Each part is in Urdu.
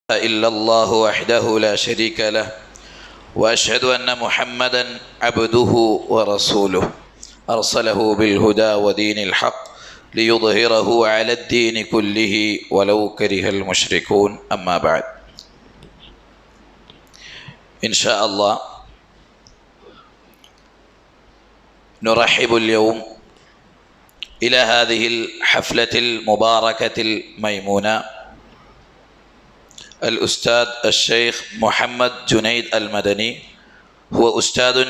إلا الله وحده لا شريك له وأشهد أن محمدا عبده ورسوله أرسله بالهدى ودين الحق ليظهره على الدين كله ولو كره المشركون أما بعد. إن شاء الله نرحب اليوم إلى هذه الحفلة المباركة الميمونة الأستاذ الشيخ محمد جنيد المدني، هو أستاذ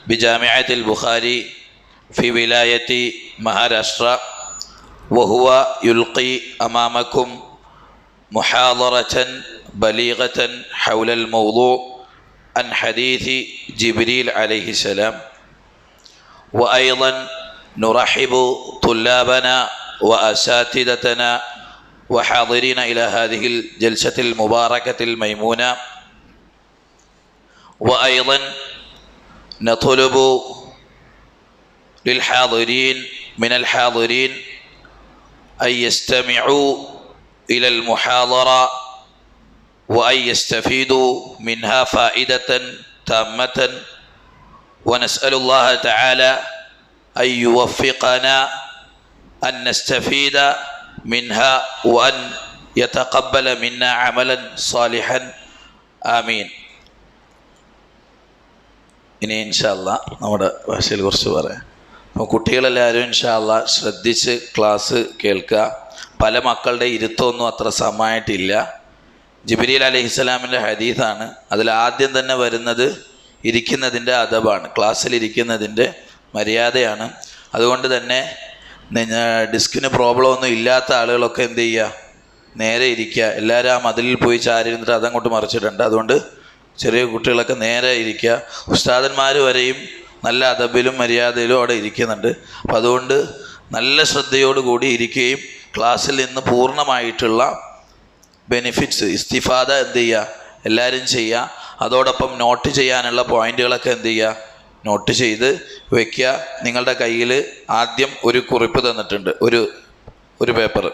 بجامعة البخاري في ولاية مهاراشترا، وهو يلقي أمامكم محاضرة بليغة حول الموضوع عن حديث جبريل عليه السلام. وأيضا نرحب طلابنا وأساتذتنا وحاضرين إلى هذه الجلسة المباركة الميمونة. وأيضا نطلب للحاضرين من الحاضرين أن يستمعوا إلى المحاضرة وأن يستفيدوا منها فائدة تامة، ونسأل الله تعالى أن يوفقنا أن نستفيد منها وأن يتقبل منا عملا صالحا آمين. ഇനി ഇൻഷാല്ലാ നമ്മുടെ ഭാഷയിൽ കുറച്ച് പറയാം. അപ്പോൾ കുട്ടികളെല്ലാവരും ഇൻഷാല്ലാ ശ്രദ്ധിച്ച് ക്ലാസ് കേൾക്കുക. പല മക്കളുടെ ഇരുത്തമൊന്നും അത്ര സമയമായിട്ടില്ല. ജിബ്രീൽ അലൈഹിസ്സലാമിൻ്റെ ഹദീസാണ്. അതിൽ ആദ്യം തന്നെ വരുന്നത് ഇരിക്കുന്നതിൻ്റെ അദബാണ്, ക്ലാസ്സിലിരിക്കുന്നതിൻ്റെ മര്യാദയാണ്. അതുകൊണ്ട് തന്നെ ഡിസ്കിന് പ്രോബ്ലം ഒന്നും ഇല്ലാത്ത ആളുകളൊക്കെ എന്ത് ചെയ്യുക, നേരെ ഇരിക്കുക. എല്ലാവരും ആ മതിലിൽ പോയി ചാരി ഇരുന്നിട്ട് അതങ്ങോട്ട് മറിച്ചിട്ടുണ്ട്. അതുകൊണ്ട് ചെറിയ കുട്ടികളൊക്കെ നേരെ ഇരിക്കുക. ഉസ്താദന്മാർ വരെയും നല്ല അദബിലും മര്യാദയിലും അവിടെ ഇരിക്കുന്നുണ്ട്. അപ്പം അതുകൊണ്ട് നല്ല ശ്രദ്ധയോടുകൂടി ഇരിക്കുകയും ക്ലാസ്സിൽ നിന്ന് പൂർണ്ണമായിട്ടുള്ള ബെനിഫിറ്റ്സ് ഇസ്തിഫാദ എന്ത് ചെയ്യുക, എല്ലാവരും ചെയ്യുക. അതോടൊപ്പം നോട്ട് ചെയ്യാനുള്ള പോയിന്റുകളൊക്കെ എന്ത് ചെയ്യുക, നോട്ട് ചെയ്ത് വയ്ക്കുക. നിങ്ങളുടെ കയ്യിൽ ആദ്യം ഒരു കുറിപ്പ് തന്നിട്ടുണ്ട്, ഒരു പേപ്പർ.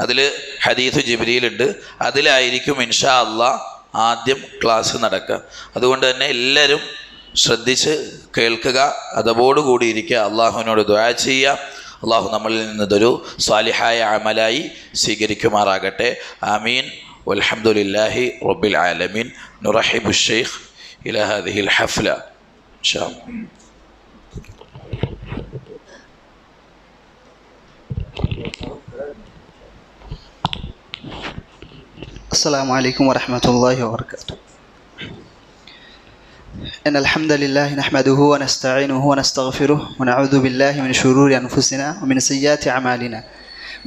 അതിൽ ഹദീസ് ജിബ്രീലുണ്ട്. അതിലായിരിക്കും ഇൻഷാ അല്ലാഹ് ആദ്യം ക്ലാസ് നടക്കുക. അതുകൊണ്ട് തന്നെ എല്ലാവരും ശ്രദ്ധിച്ച് കേൾക്കുക, അതോടുകൂടി ഇരിക്കുക. അള്ളാഹുവിനോട് ദുആ ചെയ്യുക. അള്ളാഹു നമ്മളിൽ നിന്നതൊരു സാലിഹായ അമലായി സ്വീകരിക്കുമാറാകട്ടെ. ആമീൻ. വൽഹംദുലില്ലാഹി റബ്ബിൽ ആലമീൻ. നുറഹിബു ശൈഖ് ഇലാ ഹാദിഹിൽ ഹഫ്ല إن شاء الله. السلام عليكم ورحمة الله وبركاته. إن الحمد لله نحمده ونستعينه ونستغفره ونعوذ بالله من شرور أنفسنا ومن سيئات أعمالنا.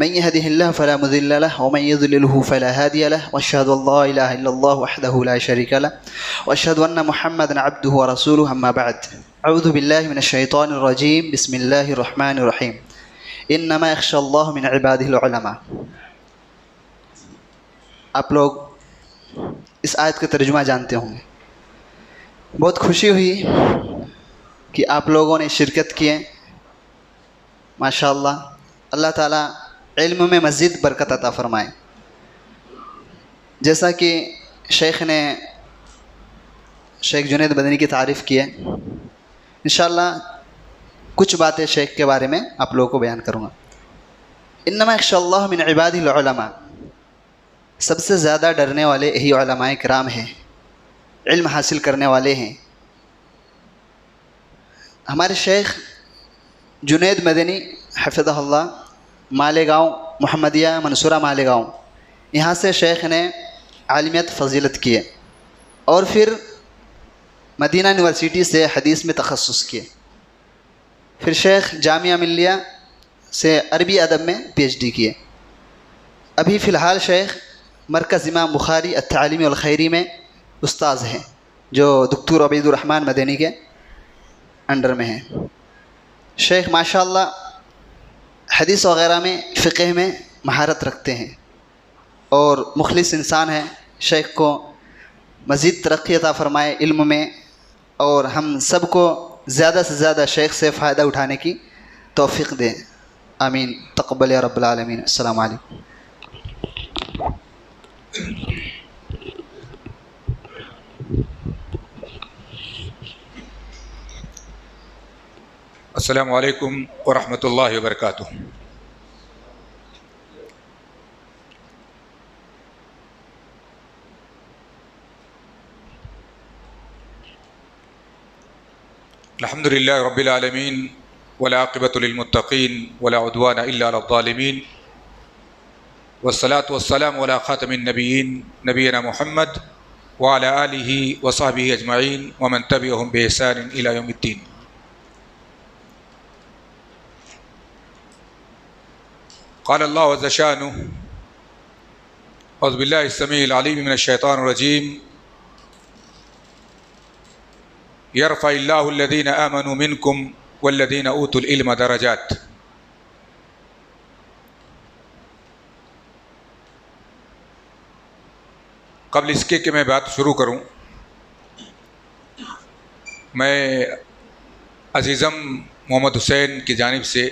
من يهده الله فلا مضل له ومن يضلله فلا هادي له، واشهد ان لا اله الا الله وحده لا شريك له، واشهد ان محمدا عبده ورسوله. اما بعد، اعوذ بالله من الشيطان الرجيم. بسم الله الرحمن الرحيم. انما يخشى الله من عباده العلماء. آپ لوگ اس آیت کا ترجمہ جانتے ہوں گے. بہت خوشی ہوئی کہ آپ لوگوں نے شرکت کیے. ماشاء اللہ، اللہ تعالیٰ علم میں مزید برکت عطا فرمائے. جیسا کہ شیخ نے شیخ جنید مدنی کی تعریف کی ہے، انشاءاللہ کچھ باتیں شیخ کے بارے میں آپ لوگوں کو بیان کروں گا. انما یخشی اللہ من عبادہ العلماء. سب سے زیادہ ڈرنے والے یہی علماء کرام ہیں، علم حاصل کرنے والے ہیں. ہمارے شیخ جنید مدنی حفظہ اللہ مالیگاؤں محمدیہ منصورہ مالیگاؤں، یہاں سے شیخ نے عالمیت فضیلت کیے اور پھر مدینہ یونیورسٹی سے حدیث میں تخصص کیے. پھر شیخ جامعہ ملیہ سے عربی ادب میں PhD کیے. ابھی فی الحال شیخ مرکز امام بخاری التعلیمی والخیری میں استاذ ہیں، جو دکتور عبید الرحمن مدنی کے انڈر میں ہیں. شیخ ماشاءاللہ حدیث وغیرہ میں فقہ میں مہارت رکھتے ہیں اور مخلص انسان ہیں. شیخ کو مزید ترقی عطا فرمائے علم میں، اور ہم سب کو زیادہ سے زیادہ شیخ سے فائدہ اٹھانے کی توفیق دیں. آمین. تقبل یا رب العالمین. السلام علیکم. السلام علیکم ورحمۃ اللہ وبرکاتہ۔ الحمد للہ رب العالمین والعاقبۃ للمتقین ولا عدوان الا علی الظالمین والصلاة والسلام علی خاتم النبیین نبینا محمد وعلی آلہ وصحبہ اجمعین ومن تبعہم بإحسان الی یوم الدین۔ قال اللہ عز شانہ اعوذ باللہ السمیع العلیم من الشیطان الرجیم یرفع اللہ الذین آمنوا منکم والذین اوتوا العلم درجات۔ قبل اس کے کہ میں بات شروع کروں، میں عزیزم محمد حسین کی جانب سے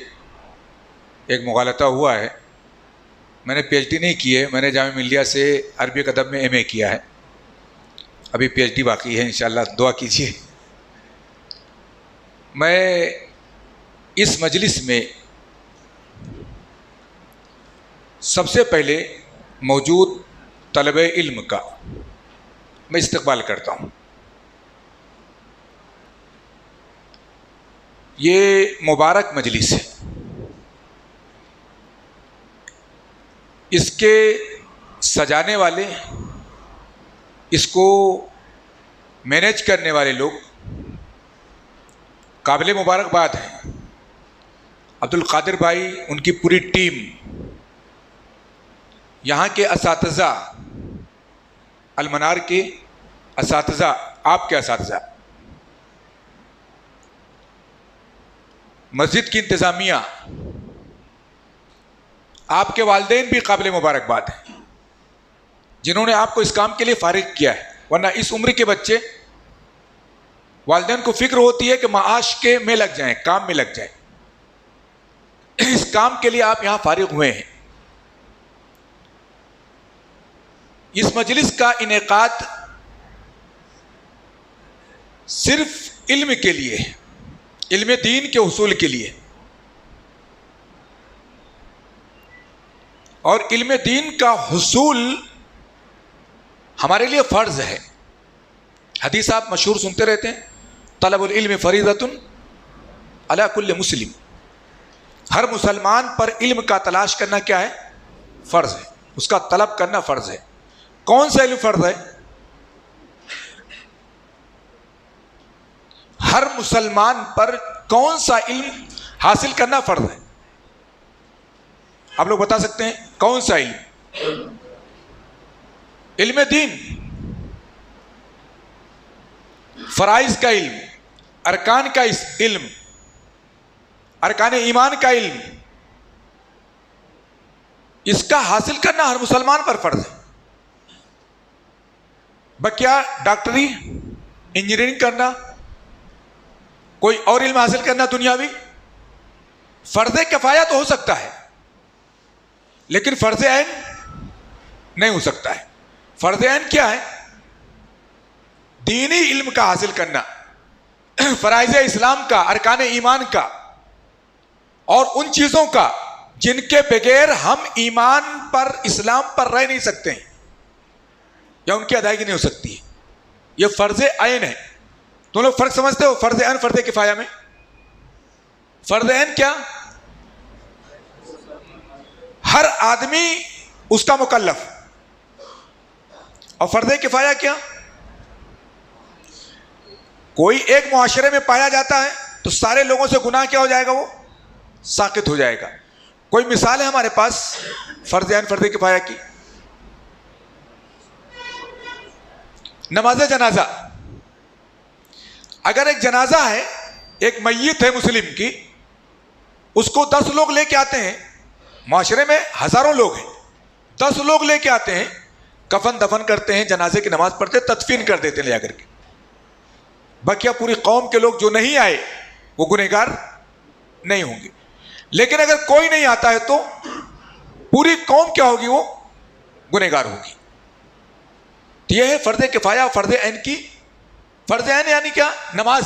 ایک مغالطہ ہوا ہے۔ میں نے پی ایچ ڈی نہیں کی ہے، میں نے جامعہ ملیہ سے عربی ادب میں ایم اے کیا ہے، ابھی پی ایچ ڈی باقی ہے، انشاءاللہ دعا کیجیے۔ میں اس مجلس میں سب سے پہلے موجود طلبہ علم کا میں استقبال کرتا ہوں۔ یہ مبارک مجلس ہے، اس کے سجانے والے، اس کو مینیج کرنے والے لوگ قابل مبارکباد ہیں۔ عبد القادر بھائی، ان کی پوری ٹیم، یہاں کے اساتذہ، المنار کے اساتذہ، آپ کے اساتذہ، مسجد کی انتظامیہ، آپ کے والدین بھی قابل مبارکباد ہیں، جنہوں نے آپ کو اس کام کے لیے فارغ کیا ہے، ورنہ اس عمر کے بچے والدین کو فکر ہوتی ہے کہ معاش کے میں لگ جائیں، کام میں لگ جائیں۔ اس کام کے لیے آپ یہاں فارغ ہوئے ہیں۔ اس مجلس کا انعقاد صرف علم کے لیے ہے، علم دین کے حصول کے لیے، اور علم دین کا حصول ہمارے لیے فرض ہے۔ حدیث آپ مشہور سنتے رہتے ہیں، طلب العلم فریضۃ علی کل مسلم، ہر مسلمان پر علم کا تلاش کرنا کیا ہے؟ فرض ہے، اس کا طلب کرنا فرض ہے۔ کون سا علم فرض ہے؟ ہر مسلمان پر کون سا علم حاصل کرنا فرض ہے؟ آپ لوگ بتا سکتے ہیں کون سا علم؟ علم دین، فرائض کا علم، ارکان کا علم، ارکان ایمان کا علم، اس کا حاصل کرنا ہر مسلمان پر فرض ہے۔ بکیا ڈاکٹری، انجینئرنگ کرنا، کوئی اور علم حاصل کرنا دنیاوی، فرض کفایہ تو ہو سکتا ہے، لیکن فرض عین نہیں ہو سکتا ہے۔ فرض عین کیا ہے؟ دینی علم کا حاصل کرنا، فرائض اسلام کا، ارکان ایمان کا، اور ان چیزوں کا جن کے بغیر ہم ایمان پر، اسلام پر رہ نہیں سکتے ہیں، یا ان کی ادائیگی نہیں ہو سکتی ہے۔ یہ فرض عین ہے۔ تم لوگ فرق سمجھتے ہو فرض عین فرض کفایہ میں؟ فرض عین کیا؟ ہر آدمی اس کا مکلف، اور فرض کفایہ کیا؟ کوئی ایک معاشرے میں پایا جاتا ہے تو سارے لوگوں سے گناہ کیا ہو جائے گا؟ وہ ساقط ہو جائے گا۔ کوئی مثال ہے ہمارے پاس فرض عین فرض کفایہ کی؟ نماز جنازہ۔ اگر ایک جنازہ ہے، ایک میت ہے مسلم کی، اس کو 10 لوگ لے کے آتے ہیں، معاشرے میں ہزاروں لوگ ہیں، 10 لوگ لے کے آتے ہیں، کفن دفن کرتے ہیں، جنازے کی نماز پڑھتے، تدفین کر دیتے ہیں لے جا کر کے۔ بقیہ پوری قوم کے لوگ جو نہیں آئے وہ گنہگار نہیں ہوں گے۔ لیکن اگر کوئی نہیں آتا ہے تو پوری قوم کیا ہوگی؟ وہ گنہگار ہوگی۔ تو یہ ہے فرض کفایہ اور فرض عین کی۔ فرض عین یعنی کیا؟ نماز۔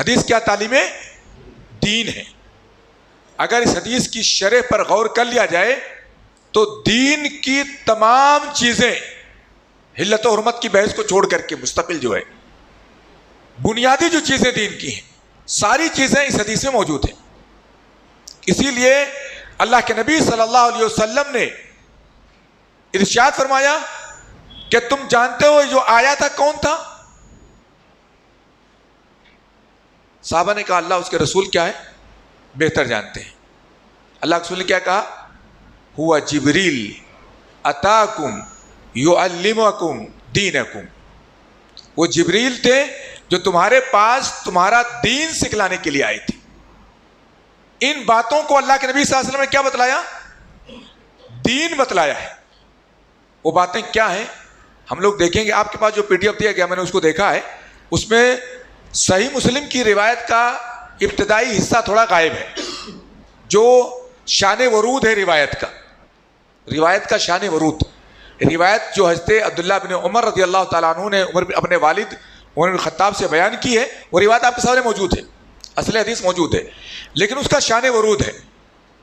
حدیث کیا تعلیم دین ہے. اگر اس حدیث کی شرح پر غور کر لیا جائے تو دین کی تمام چیزیں حلت و حرمت کی بحث کو چھوڑ کر کے مستقل جو ہے بنیادی جو چیزیں دین کی ہیں ساری چیزیں اس حدیث میں موجود ہیں. اسی لیے اللہ کے نبی صلی اللہ علیہ وسلم نے ارشاد فرمایا کہ تم جانتے ہو جو آیا تھا کون تھا؟ صحابہ نے کہا اللہ اس کے رسول کیا ہے بہتر جانتے ہیں. اللہ کے رسول نے کیا کہا؟ ہوا جبریل اتاکم یعلمکم دینکم. وہ جبریل تھے جو تمہارے پاس تمہارا دین سکھلانے کے لیے آئے تھے. ان باتوں کو اللہ کے نبی صلی اللہ علیہ وسلم نے کیا بتلایا؟ دین بتلایا ہے. وہ باتیں کیا ہیں ہم لوگ دیکھیں گے. آپ کے پاس جو پی ڈی ایف دیا گیا میں نے اس کو دیکھا ہے, اس میں صحیح مسلم کی روایت کا ابتدائی حصہ تھوڑا غائب ہے جو شان ورود ہے روایت کا شان ورود. روایت جو حضرت عبداللہ بن عمر رضی اللہ تعالیٰ عنہ نے اپنے والد عمر بن خطاب سے بیان کی ہے, وہ روایت آپ کے سامنے موجود ہے, اصل حدیث موجود ہے, لیکن اس کا شان ورود ہے.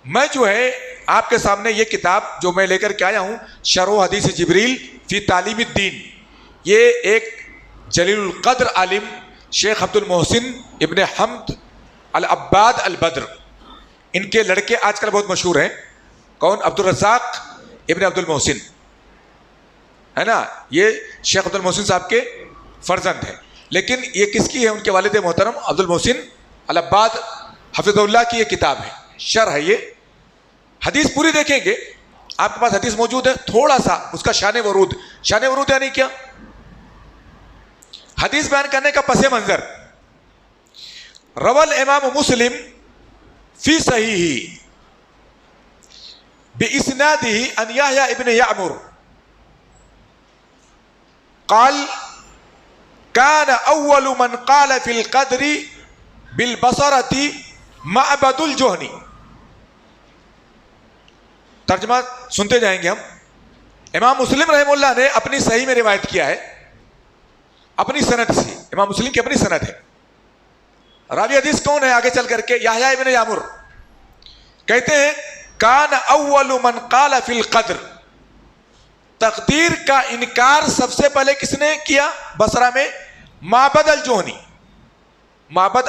میں جو ہے آپ کے سامنے یہ کتاب جو میں لے کر کے آیا ہوں شرح حدیث جبریل فی تعلیم الدین, یہ ایک جلیل القدر عالم شیخ عبد المحسن ابن حمد العباد البدر, ان کے لڑکے آج کل بہت مشہور ہیں. کون؟ عبد الرزاق ابن عبد المحسن ہے نا, یہ شیخ عبد المحسن صاحب کے فرزند ہیں, لیکن یہ کس کی ہے؟ ان کے والد محترم عبد المحسن العباد حفظ اللہ کی یہ کتاب ہے, شرح ہے. یہ حدیث پوری دیکھیں گے, آپ کے پاس حدیث موجود ہے, تھوڑا سا اس کا شان ورود یعنی کیا؟ حدیث بیان کرنے کا پس منظر. روى الامام مسلم فی صحیحہ باسنادہ ان یحییٰ ابن یعمر قال كان اول من قال في القدر بالبصرة معبد الجہنی. ترجمہ سنتے جائیں گے ہم. امام مسلم رحمہ اللہ نے اپنی صحیح میں روایت کیا ہے اپنی سند سے. امام مسلم کی اپنی سند ہے. راوی حدیث کون ہے آگے چل کر کے؟ یحییٰ ابن یعمر. کہتے ہیں کان اول من قال فی القدر, تقدیر کا انکار سب سے پہلے کس نے کیا بصرہ میں؟ معبد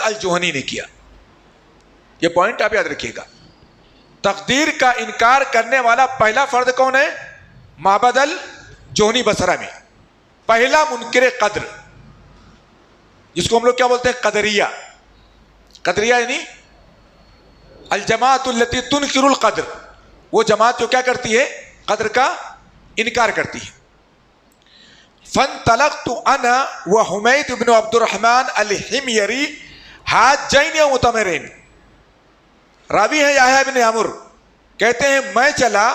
الجہنی نے کیا. یہ پوائنٹ آپ یاد رکھیے گا. تقدیر کا انکار کرنے والا پہلا فرد کون ہے؟ معبد الجہنی بصرہ میں, پہلا منکر قدر, جس کو ہم لوگ کیا بولتے ہیں؟ قدریہ یعنی الجماعت التی تنکر القدر, وہ جماعت جو کیا کرتی ہے؟ قدر کا انکار کرتی ہے. فانطلقت انا وحمید بن عبد الرحمن الحميري حاجین ومعتمرین. راوی ہے یحییٰ ابن یعمر, کہتے ہیں میں چلا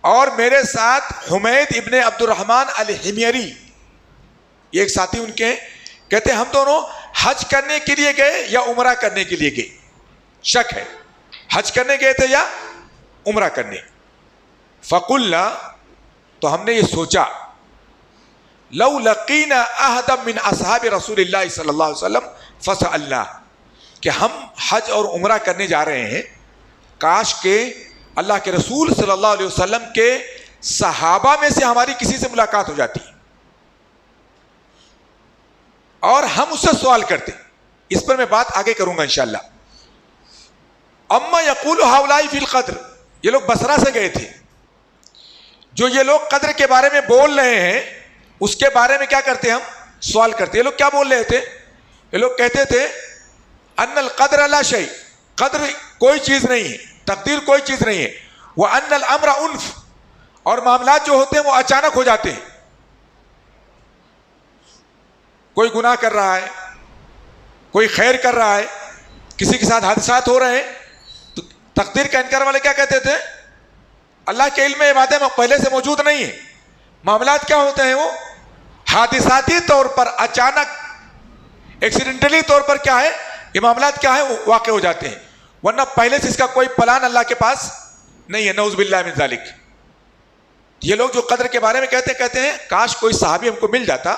اور میرے ساتھ حمید ابن عبد الرحمن الحميري, یہ ایک ساتھی ان کے, کہتے ہیں ہم دونوں حج کرنے کے لیے گئے یا عمرہ کرنے کے لیے گئے, شک ہے, حج کرنے گئے تھے یا عمرہ کرنے. فقلنا, تو ہم نے یہ سوچا, لو لقینا احدا من اصحاب رسول اللہ صلی اللہ علیہ وسلم فسألنا, کہ ہم حج اور عمرہ کرنے جا رہے ہیں, کاش کہ اللہ کے رسول صلی اللہ علیہ وسلم کے صحابہ میں سے ہماری کسی سے ملاقات ہو جاتی اور ہم اس سے سوال کرتے. اس پر میں بات آگے کروں گا انشاءاللہ. اما یقول ہؤلاء فی القدر, یہ لوگ بصرہ سے گئے تھے, جو یہ لوگ قدر کے بارے میں بول رہے ہیں اس کے بارے میں کیا کرتے؟ ہم سوال کرتے. یہ لوگ کیا بول رہے تھے؟ یہ لوگ کہتے تھے ان القدر لا شیء, قدر کوئی چیز نہیں ہے, تقدیر کوئی چیز نہیں ہے. وان الامر انف, اور معاملات جو ہوتے ہیں وہ اچانک ہو جاتے ہیں. کوئی گناہ کر رہا ہے, کوئی خیر کر رہا ہے, کسی کے ساتھ حادثات ہو رہے ہیں, تو تقدیر کا انکار والے کیا کہتے تھے؟ اللہ کے علم میں یہ باتیں پہلے سے موجود نہیں ہیں. معاملات کیا ہوتے ہیں؟ وہ حادثاتی طور پر, اچانک ایکسیڈنٹلی طور پر کیا ہے یہ معاملات کیا ہے وہ واقع ہو جاتے ہیں, ورنہ پہلے سے اس کا کوئی پلان اللہ کے پاس نہیں ہے. نعوذ باللہ من ذالک. یہ لوگ جو قدر کے بارے میں کہتے ہیں کاش کوئی صحابی ہم کو مل جاتا,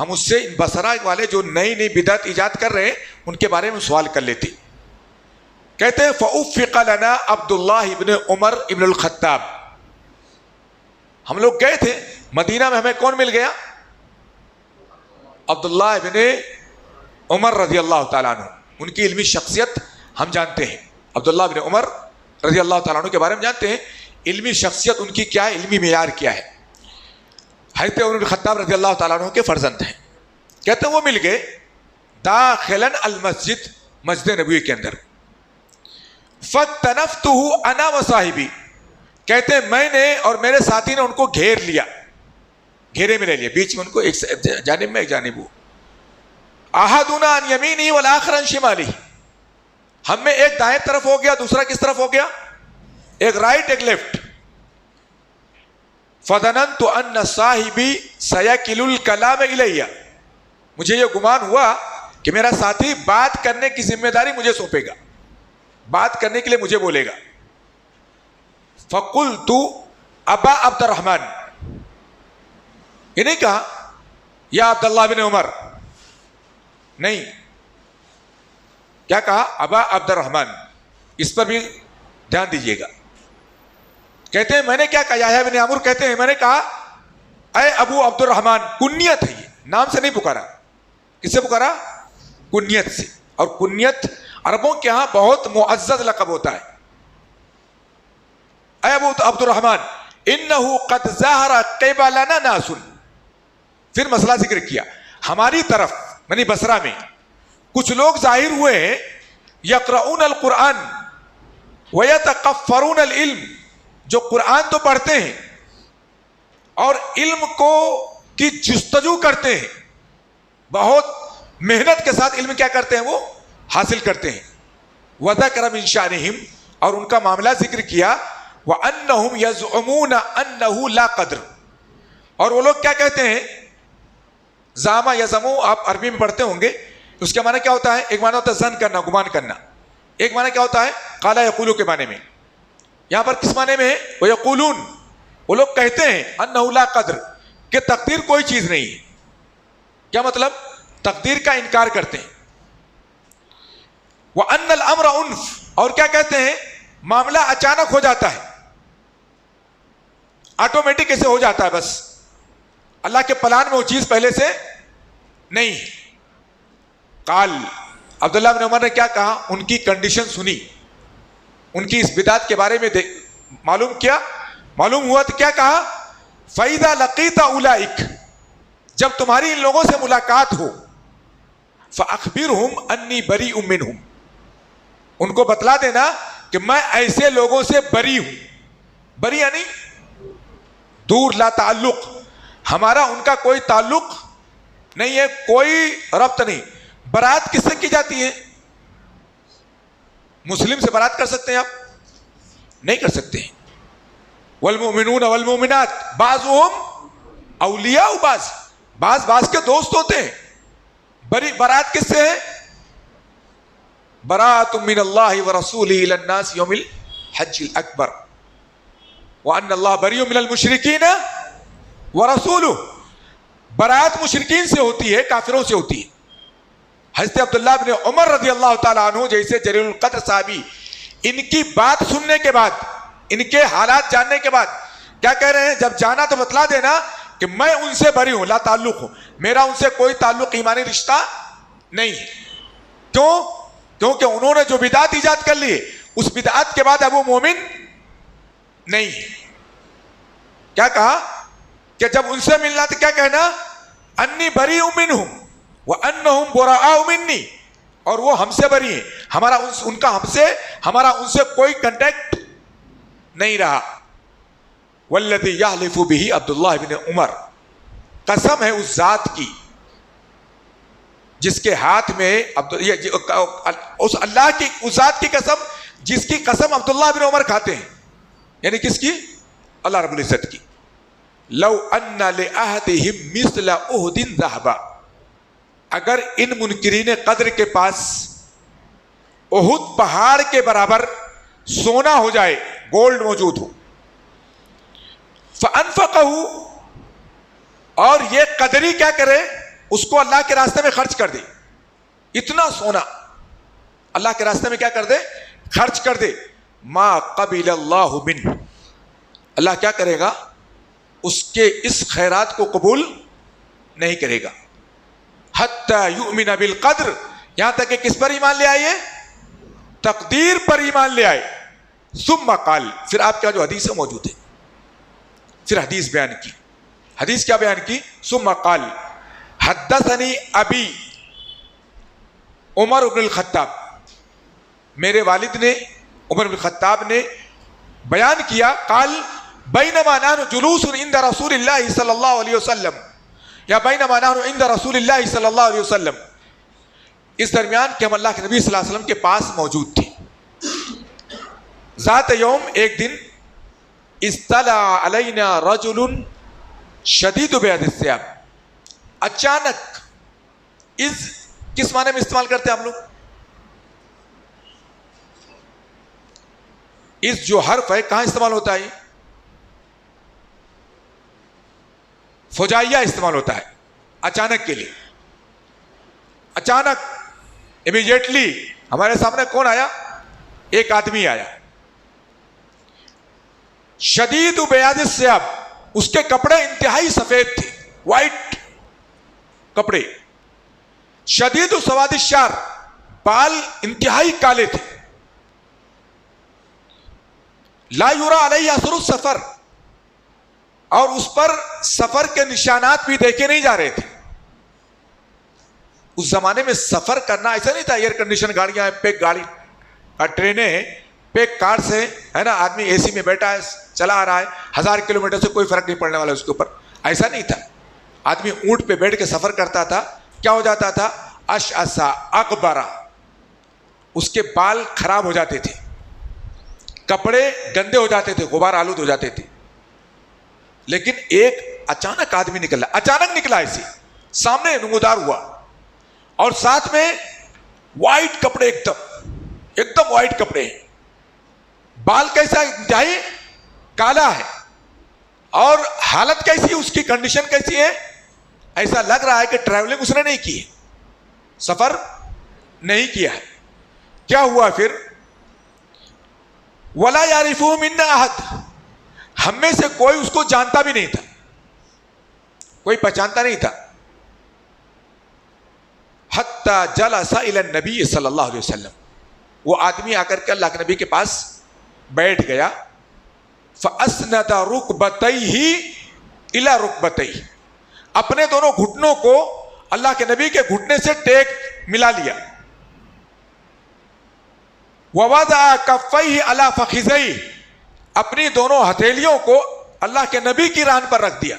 ہم اس سے بصرہ والے جو نئی نئی بدعت ایجاد کر رہے ہیں ان کے بارے میں سوال کر لیتے. کہتے ہیں فَأُفِّقَ لَنَا عبداللہ ابن عمر ابن الخطاب. ہم لوگ گئے تھے مدینہ میں, ہمیں کون مل گیا؟ عبداللہ ابن عمر رضی اللہ تعالیٰ عنہ. ان کی علمی شخصیت ہم جانتے ہیں. عبداللہ ابن عمر رضی اللہ تعالیٰ عنہ کے بارے میں جانتے ہیں. علمی شخصیت ان کی کیا ہے, علمی معیار کیا ہے. حضرت عمر بن خطاب رضی اللہ تعالیٰ عنہ کے فرزند ہیں. کہتے ہیں وہ مل گئے داخلاً المسجد, مسجد نبوی کے اندر. فَتَنَفْتُهُ أَنَا وَصَاحِبِي. کہتے ہیں میں نے اور میرے ساتھی نے ان کو گھیر لیا, گھیرے میں لے لیا, بیچ میں ان کو, ایک جانب میں ایک جانب وہ. أَحَدُنَا عَنْ يَمِينِهِ وَالْآخَرَ عَنْ شِمَالِهِ. ہم میں ایک دائیں طرف ہو گیا, دوسرا کس طرف ہو گیا؟ ایک رائٹ ایک لیفٹ. فَظَنَنْتُ أَنَّ صَاحِبِي سَيَكِلُ الْكَلَامَ إِلَيَّ. مجھے یہ گمان ہوا کہ میرا ساتھی بات کرنے کی ذمہ داری مجھے سونپے گا, بات کرنے کے لیے مجھے بولے گا. فَقُلْتُ أَبَا عبد الرحمن. یہ نہیں کہا یا عبداللہ بن عمر, نہیں, کیا کہا؟ ابا عبد الرحمن. اس پر بھی دھیان دیجیے گا. کہتے ہیں میں نے کیا کہا, یحییٰ بن عمرو کہتے ہیں میں نے کہا اے ابو عبد الرحمن. کنیت ہے, یہ نام سے نہیں پکارا. کس سے پکارا؟ کنیت سے. اور کنیت عربوں کے ہاں بہت معزز لقب ہوتا ہے. اے ابو عبد الرحمن انہو قد ظاہر قبلنا ناس. پھر مسئلہ ذکر کیا, ہماری طرف یعنی بصرہ میں کچھ لوگ ظاہر ہوئے ہیں, یقرؤون القرآن ویتقفرون العلم, جو قرآن تو پڑھتے ہیں اور علم کو کی جستجو کرتے ہیں, بہت محنت کے ساتھ علم کیا کرتے ہیں, وہ حاصل کرتے ہیں. وذکر من شأنہم, اور ان کا معاملہ ذکر کیا, وانہم یزعمون انہ لا قدر. اور وہ لوگ کیا کہتے ہیں, زعما یزعمو آپ عربی میں پڑھتے ہوں گے, اس کا معنی کیا ہوتا ہے؟ ایک معنی ہوتا ہے زن کرنا, گمان کرنا. ایک معنی کیا ہوتا ہے؟ قال یقولو کے معنی میں. یہاں پر کس معنی میں ہے؟ وہ یقولون, وہ لوگ کہتے ہیں انہ لا قدر, کہ تقدیر کوئی چیز نہیں ہے. کیا مطلب؟ تقدیر کا انکار کرتے ہیں. وَأَنَّ الْأَمْرَ أُنْفٌ, اور کیا کہتے ہیں؟ معاملہ اچانک ہو جاتا ہے, آٹومیٹک ایسے ہو جاتا ہے, بس اللہ کے پلان میں وہ چیز پہلے سے نہیں ہے. قال, عبداللہ بن عمر نے کیا کہا, ان کی کنڈیشن سنی, ان کی اس بدعت کے بارے میں معلوم کیا, معلوم ہوا تو کیا کہا, فَإِذَا لَقِيتَ أُولَئِكَ, جب تمہاری ان لوگوں سے ملاقات ہو, فَأَخْبِرْهُمْ أَنِّي بَرِيءٌ مِّنْهُمْ, ان کو بتلا دینا کہ میں ایسے لوگوں سے بری ہوں. بری یعنی دور, لا تعلق, ہمارا ان کا کوئی تعلق نہیں ہے, کوئی ربط نہیں. برات کس سے کی جاتی ہے؟ مسلم سے برات کر سکتے ہیں آپ؟ نہیں کر سکتے ہیں. والمؤمنون والمؤمنات بعضهم اولیاء بعض, بعض کے دوست ہوتے ہیں. برات کس سے ہے؟ براۃ من اللہ ورسولہ الی الناس یوم الحج الاکبر وان اللہ بریء من المشرکین ورسولہ. برات مشرکین سے ہوتی ہے, کافروں سے ہوتی ہے. حضرت عبداللہ بن عمر رضی اللہ تعالیٰ عنہ جیسے جلیل القدر صحابی, ان کی بات سننے کے بعد, ان کے حالات جاننے کے بعد کیا کہہ رہے ہیں, جب جانا تو بتلا دینا کہ میں ان سے بری ہوں, لا تعلق ہوں, میرا ان سے کوئی تعلق ایمانی رشتہ نہیں ہے. کیوں؟ کیونکہ انہوں نے جو بدعت ایجاد کر لی, اس بدعت کے بعد اب وہ مومن نہیں ہے. کیا کہا کہ جب ان سے ملنا تو کیا کہنا, انی بریء منہم وانہم براء منی, اور وہ ہم سے بری ہیں, ہمارا ان کا ہم سے, ہمارا ان سے کوئی کنٹیکٹ نہیں رہا. والذی یحلف بہ عبداللہ بن عمر, قسم ہے اس ذات کی جس کے ہاتھ میں اس اللہ کی, اس ذات کی قسم جس کی قسم عبداللہ بن عمر کھاتے ہیں, یعنی کس کی؟ اللہ رب العزت کی. لو ان لأحدہم مثل احد ذہبا, اگر ان منکرین قدر کے پاس احد پہاڑ کے برابر سونا ہو جائے, گولڈ موجود ہو, فانفقہ, اور یہ قدری کیا کرے, اس کو اللہ کے راستے میں خرچ کر دے. اتنا سونا اللہ کے راستے میں کیا کر دے؟ خرچ کر دے. ما قبل اللہ منہ، اللہ کیا کرے گا؟ اس کے اس خیرات کو قبول نہیں کرے گا. حتی یؤمن بالقدر، یہاں تک کہ کس پر ایمان لے آئیے؟ تقدیر پر ایمان لے آئے. ثم قال، پھر آپ کا جو حدیث ہے موجود ہے، پھر حدیث بیان کی. حدیث کیا بیان کی؟ ثم قال حدثنی ابی عمر بن الخطاب، میرے والد نے عمر بن الخطاب نے بیان کیا. قال بینما نحن جلوس عند رسول اللہ صلی اللہ علیہ وسلم، یا بینما نحن عند رسول اللہ صلی اللہ علیہ وسلم، اس درمیان کہ ہم اللہ کے نبی صلی اللہ علیہ وسلم کے پاس موجود تھے. ذات یوم، ایک دن، اطلع علینا رجل شدید بیاض الثیاب، اچانک، از کس معنی میں استعمال کرتے ہیں ہم لوگ؟ اس جو حرف ہے کہاں استعمال ہوتا ہے؟ فجائیہ استعمال ہوتا ہے اچانک کے لیے. اچانک، امیڈیٹلی ہمارے سامنے کون آیا؟ ایک آدمی آیا. شدید بیاض الثیاب، اس کے کپڑے انتہائی سفید تھے، وائٹ کپڑے. شدید سواد الشعر، بال انتہائی کالے تھے. لا یرا علیہ اثر السفر، اور اس پر سفر کے نشانات بھی دیکھے نہیں جا رہے تھے. اس زمانے میں سفر کرنا ایسا نہیں تھا، ایئر کنڈیشن گاڑیاں ہیں، پیک گاڑی، ٹرینیں ہیں، پیک کارس ہیں، ہے نا، آدمی اے سی میں بیٹھا ہے، چلا آ رہا ہے، 1000 کلومیٹر سے کوئی فرق نہیں پڑنے والا اس کے اوپر. ایسا نہیں تھا. آدمی اونٹ پہ بیٹھ کے سفر کرتا تھا، کیا ہو جاتا تھا؟ اشعث اغبر، اس کے بال خراب ہو جاتے تھے، کپڑے گندے ہو جاتے تھے، غبار آلود ہو جاتے تھے. لیکن ایک اچانک آدمی نکلا، اچانک نکلا، ایسے سامنے نمودار ہوا، اور ساتھ میں وائٹ کپڑے، ایک دم وائٹ کپڑے ہیں. بال کیسا؟ انتہائی کالا ہے. اور حالت کیسی، اس کی کنڈیشن کیسی ہے؟ ایسا لگ رہا ہے کہ ٹریولنگ اس نے نہیں کی ہے، سفر نہیں کیا ہے. کیا ہوا پھر؟ وَلَا يَعْرِفُهُ مِنَّا أَحَدٌ، ہم میں سے کوئی اس کو جانتا بھی نہیں تھا، کوئی پہچانتا نہیں تھا. حَتَّى جَلَسَ إِلَى النَّبِيِّ صلی اللہ علیہ وسلم، وہ آدمی آ کر کے اللہ کے نبی کے پاس بیٹھ گیا. فَأَسْنَدَ رُكْبَتَيْهِ إِلَى رُكْبَتَيْهِ، اپنے دونوں گھٹنوں کو اللہ کے نبی کے گھٹنے سے ٹیک ملا لیا. وَوَضَعَ كَفَّيْهِ عَلَى فَخِذَيْهِ، اپنی دونوں ہتھیلیوں کو اللہ کے نبی کی ران پر رکھ دیا.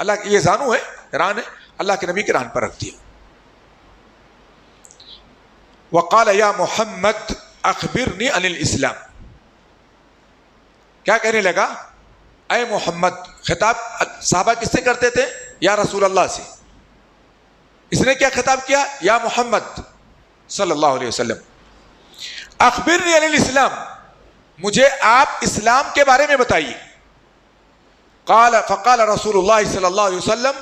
اللہ یہ زانو ہے، ران ہے، اللہ کے نبی کی ران پر رکھ دیا. وَقَالَ يَا مُحَمَّدْ أَخْبِرْنِي عَنِ الْإِسْلَامِ، کیا کہنے لگا؟ اے محمد، خطاب صحابہ کس سے کرتے تھے؟ یا رسول اللہ سے. اس نے کیا خطاب کیا؟ یا محمد صلی اللہ علیہ وسلم، اخبرنی عن الاسلام، مجھے آپ اسلام کے بارے میں بتائیے. فقال رسول اللہ صلی اللہ علیہ وسلم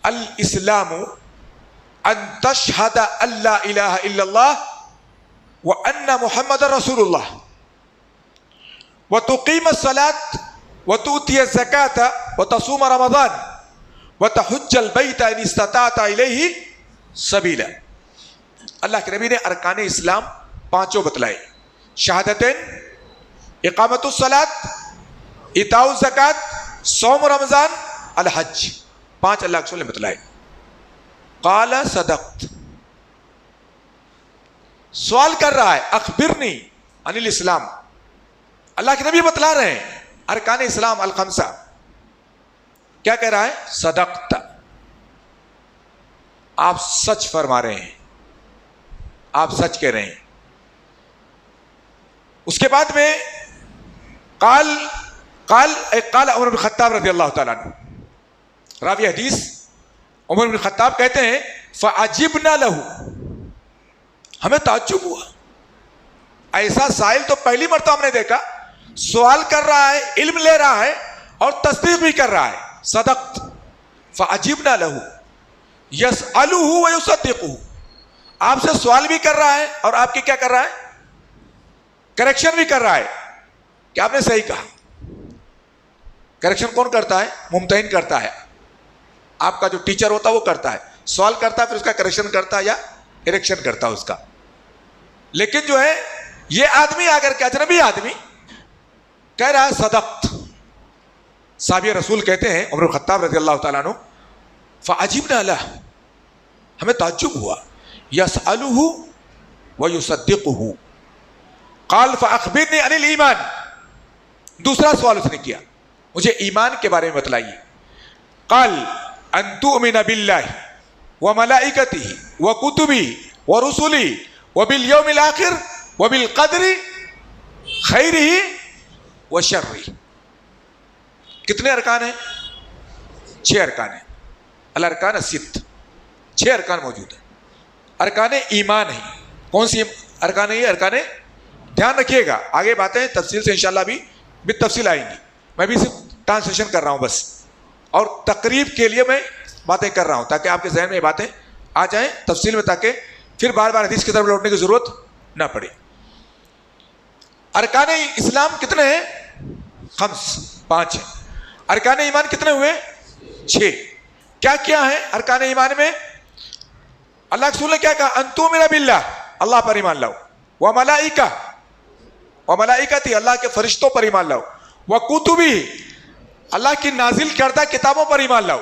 الاسلام ان تشہد ان لا الہ الا اللہ وان محمد رسول اللہ وتقیم الصلاة وتؤتی الزکاة وتصوم رمضان وتحج البیت ان استطعت الیہ سبیلا. اللہ کے نبی نے ارکان اسلام پانچوں بتلائے: شہادتین، اقامت الصلاۃ، ایتاء الزکات، صوم رمضان، الحج. 5 اللہ کے رسول نے بتلائے. قال صدقت، سوال کر رہا ہے اخبرنی عن الاسلام، اللہ کے نبی بتلا رہے ہیں ارکان اسلام الخمسہ. کیا کہہ رہا ہے؟ صدقت، آپ سچ فرما رہے ہیں، آپ سچ کہہ رہے ہیں. اس کے بعد میں قال عمر بن خطاب رضی اللہ تعالیٰ عنہ، راوی حدیث عمر بن خطاب کہتے ہیں فعجبنا له، ہمیں تعجب ہوا، ایسا سائل تو پہلی مرتبہ ہم نے دیکھا، سوال کر رہا ہے، علم لے رہا ہے اور تصدیق بھی کر رہا ہے. صدقت. فَأَجِبْنَا لَهُ يَسْأَلُهُ وَيُصَدِّقُهُ، آپ سے سوال بھی کر رہا ہے اور آپ کی کیا کر رہا ہے؟ کریکشن بھی کر رہا ہے کہ آپ نے صحیح کہا۔ کریکشن کون کرتا ہے؟ ممتحن کرتا ہے، آپ کا جو ٹیچر ہوتا ہے وہ کرتا ہے، سوال کرتا ہے پھر اس کا کریکشن کرتا ہے یا ایریکشن کرتا ہے اس کا۔ لیکن جو ہے یہ آدمی اگر کہ اجنبی آدمی کہہ رہا ہے صدقت، صحابی رسول کہتے ہیں عمر الخطاب رضی اللہ تعالیٰ عنہ، فعجبنا لہ، ہمیں تعجب ہوا، یسألہ ویصدقہ، قال فاخبرنی عن الایمان، دوسرا سوال اس نے کیا، مجھے ایمان کے بارے میں بتلائیے۔ قال ان تؤمن باللہ وملائکتہ وکتبہ ورسلہ وبالیوم الاخر وبالقدر خیرہ وشرہ۔ کتنے ارکان ہیں؟ 6 ارکان ہیں، الارکان الست، 6 ارکان موجود ہیں۔ ارکان ایمان ہیں، کون سی ارکان ہے یہ؟ ارکان، دھیان رکھیے گا آگے باتیں تفصیل سے انشاءاللہ بھی بالتفصیل آئیں گی، میں بھی صرف ٹرانسلیشن کر رہا ہوں بس، اور تقریب کے لیے میں باتیں کر رہا ہوں تاکہ آپ کے ذہن میں یہ باتیں آ جائیں تفصیل میں، تاکہ پھر بار بار حدیث کی طرف لوٹنے کی ضرورت نہ پڑے۔ ارکان اسلام کتنے ہیں؟ 5 ہیں۔ ارکان ایمان کتنے ہوئے؟ 6۔ کیا کیا ہے ارکان ایمان میں؟ اللہ کے رسول نے کیا کہا؟ ان تؤمن باللہ، اللہ پر ایمان لاؤ، وملائکہ، وملائکتی، اللہ کے فرشتوں پر ایمان لاؤ، وکتبہ، اللہ کی نازل کردہ کتابوں پر ایمان لاؤ،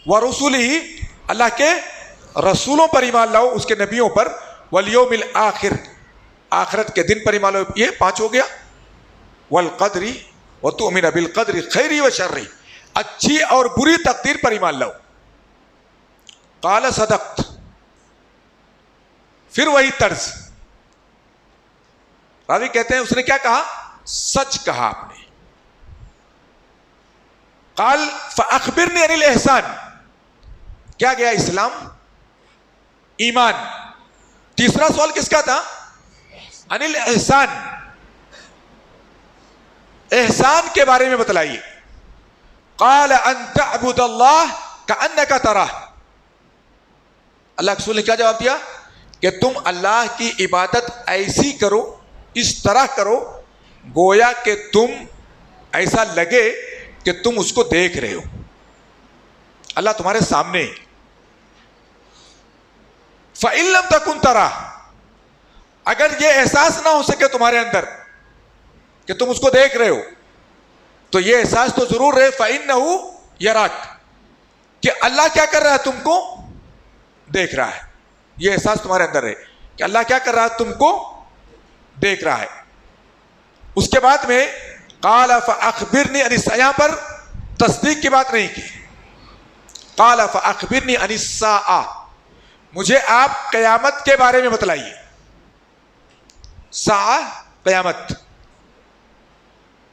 ورسلہ، اللہ کے رسولوں پر ایمان لاؤ، اس کے نبیوں پر، والیوم الاخر، آخرت کے دن پر ایمان لاؤ، یہ 5 ہو گیا۔ والقدر، وتؤمن بالقدر خیرہ وشرہ، اچھی اور بری تقدیر پر ایمان لاؤ۔ قال صدقت، پھر وہی طرز، راوی کہتے ہیں اس نے کیا کہا؟ سچ کہا آپ نے۔ قال فاخبرنی عن الاحسان، کیا گیا؟ اسلام، ایمان۔ تیسرا سوال کس کا تھا؟ عن الاحسان، احسان کے بارے میں بتلائیے۔ قال ان تعبد اللہ کأنک تراہ، اللہ کے رسول نے کیا جواب دیا؟ کہ تم اللہ کی عبادت ایسی کرو، اس طرح کرو گویا کہ تم ایسا لگے کہ تم اس کو دیکھ رہے ہو، اللہ تمہارے سامنے۔ فَإِن لَمْ تَكُنْ تَرَاهُ، اگر یہ احساس نہ ہو سکے تمہارے اندر کہ تم اس کو دیکھ رہے ہو، تو یہ احساس تو ضرور رہے فَإِنَّهُ يَرَاكَ، کہ اللہ کیا کر رہا ہے؟ تم کو دیکھ رہا ہے، یہ احساس تمہارے اندر ہے کہ اللہ کیا کر رہا ہے؟ تم کو دیکھ رہا ہے۔ اس کے بعد میں قال فاخبرنی عن الساعہ، یہاں پر تصدیق کی بات نہیں کی، قال فاخبرنی عن الساعہ، مجھے آپ قیامت کے بارے میں بتلائیے۔ ساعہ، قیامت۔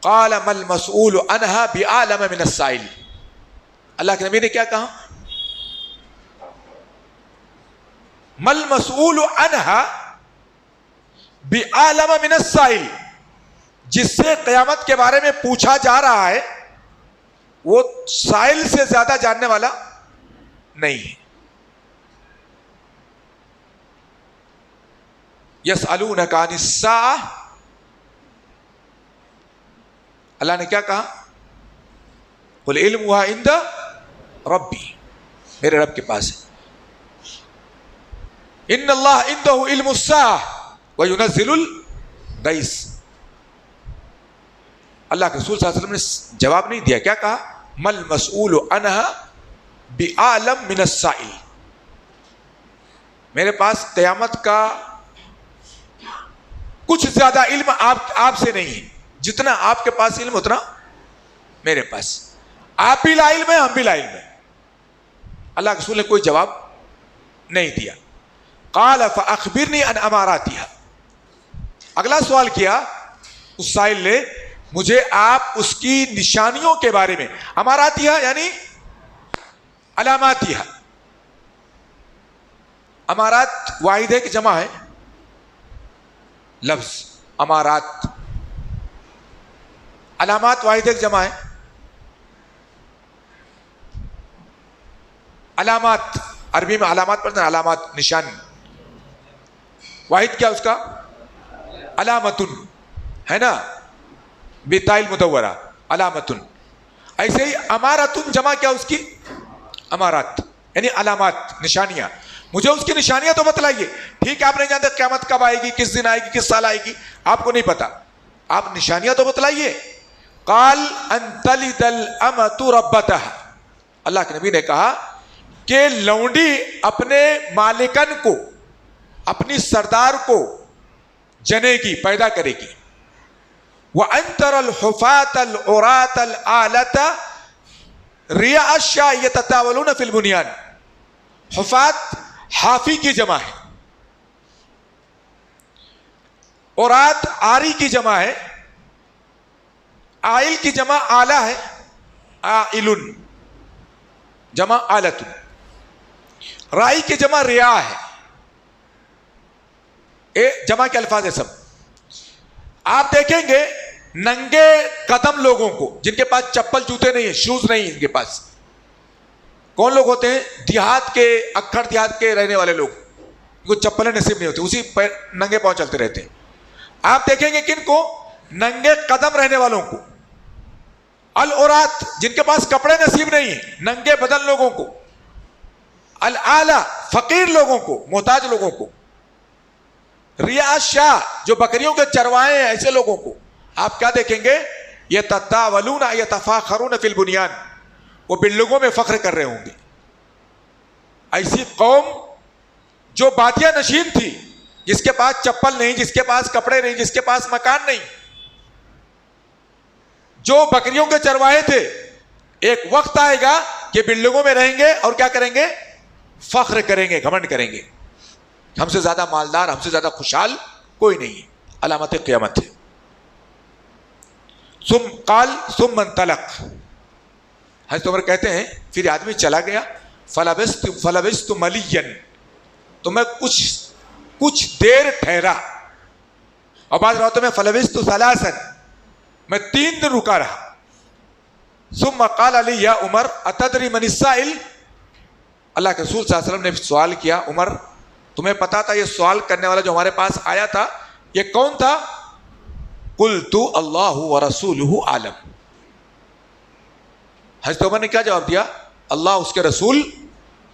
قال ما المسؤول عنها بعالم من السائل، اللہ کے نبی نے کیا کہا؟ ما المسؤول عنها بعالم من السائل، جس سے قیامت کے بارے میں پوچھا جا رہا ہے وہ سائل سے زیادہ جاننے والا نہیں ہے۔ یسألونک عن الساعہ، اللہ نے کیا کہا؟ قل علمها عند ربی، میرے رب کے پاس ہے۔ ان اللہ عنده علم الساعہ وینزل الغیث، اللہ کے رسول صلی اللہ علیہ وسلم نے جواب نہیں دیا، کیا کہا؟ مل مسئول عنها بعالم من السائل، میرے پاس قیامت کا کچھ زیادہ علم آپ سے نہیں ہے، جتنا آپ کے پاس علم اتنا میرے پاس، آپ بھی لا علم ہے، ہم بھی لا علم ہے۔ اللہ کے رسول نے کوئی جواب نہیں دیا۔ قال فاخبرنی عن اماراتها، اگلا سوال کیا اس سائل نے، مجھے آپ اس کی نشانیوں کے بارے میں، اماراتها یعنی علاماتها، امارات واحد ہے کہ جمع ہے؟ لفظ امارات، علامات واحد ہے کہ جمع ہے؟ علامات، عربی میں علامات پڑھتے ہیں، علامات نشان، واحد کیا اس کا؟ علامتن ہے نا، بتائل مدورہ علامتن. ایسے ہی امارتن جمع کیا اس کی؟ امارات، یعنی علامات، نشانیاں. مجھے اس کی نشانیاں تو بتلائیے. ٹھیک ہے آپ نہیں جانتے قیامت کب آئے گی، کس دن آئے گی، کس سال آئے گی، آپ کو نہیں پتا، آپ نشانیاں تو بتلائیے. قال ان تلد الامۃ ربتها، اللہ کے نبی نے کہا کہ لونڈی اپنے مالکن کو، اپنی سردار کو جنے گی، پیدا کرے گی. وَأَن تَرَى الْحُفَاةَ الْعُرَاةَ الْآلَةَ رِيَاءَ الشَّاءِ يَتَطَاوَلُونَ فِي الْبُنْيَانِ. حفات حافی کی جمع ہے، عورات آری کی جمع ہے، آئل کی جمع آلہ ہے، آئلن جمع آلتن، رائی کی جمع ریا ہے. جمع کے الفاظ ہے سب. آپ دیکھیں گے ننگے قدم لوگوں کو، جن کے پاس چپل جوتے نہیں ہیں، شوز نہیں ان کے پاس. کون لوگ ہوتے ہیں؟ دیہات کے، اکھڑ دیہات کے رہنے والے لوگ، ان کو چپلیں نصیب نہیں ہوتی، اسی پیر ننگے پاؤں چلتے رہتے ہیں. آپ دیکھیں گے کن کو؟ ننگے قدم رہنے والوں کو. العورات جن کے پاس کپڑے نصیب نہیں ہیں، ننگے بدن لوگوں کو. الآلہ فقیر لوگوں کو، محتاج لوگوں کو. ریا شاہ جو بکریوں کے چروائے ہیں، ایسے لوگوں کو. آپ کیا دیکھیں گے؟ یتطاولون یتفاخرون فی البنیان، وہ بلڈنگوں میں فخر کر رہے ہوں گے. ایسی قوم جو بادیہ نشین تھی، جس کے پاس چپل نہیں، جس کے پاس کپڑے نہیں، جس کے پاس مکان نہیں، جو بکریوں کے چرواہے تھے، ایک وقت آئے گا کہ بلڈنگوں میں رہیں گے اور کیا کریں گے؟ فخر کریں گے، گھمنڈ کریں گے. ہم سے زیادہ مالدار، ہم سے زیادہ خوشحال کوئی نہیں ہے. علامت قیامت ہے. ثم انطلق، حضرت عمر کہتے ہیں پھر آدمی چلا گیا. فلبثت ملیا، تو میں کچھ دیر ٹھہرا. اور بعض روایتوں میں فلبثت ثلاثا، میں 3 دن رکا رہا. ثم قال علی یا عمر اتدری من السائل، اللہ کے رسول صلی اللہ علیہ وسلم نے سوال کیا، عمر تمہیں پتا تھا یہ سوال کرنے والا جو ہمارے پاس آیا تھا یہ کون تھا؟ قلت اللہ ورسولہ عالم. حضرت عمر نے کیا جواب دیا؟ اللہ اس کے رسول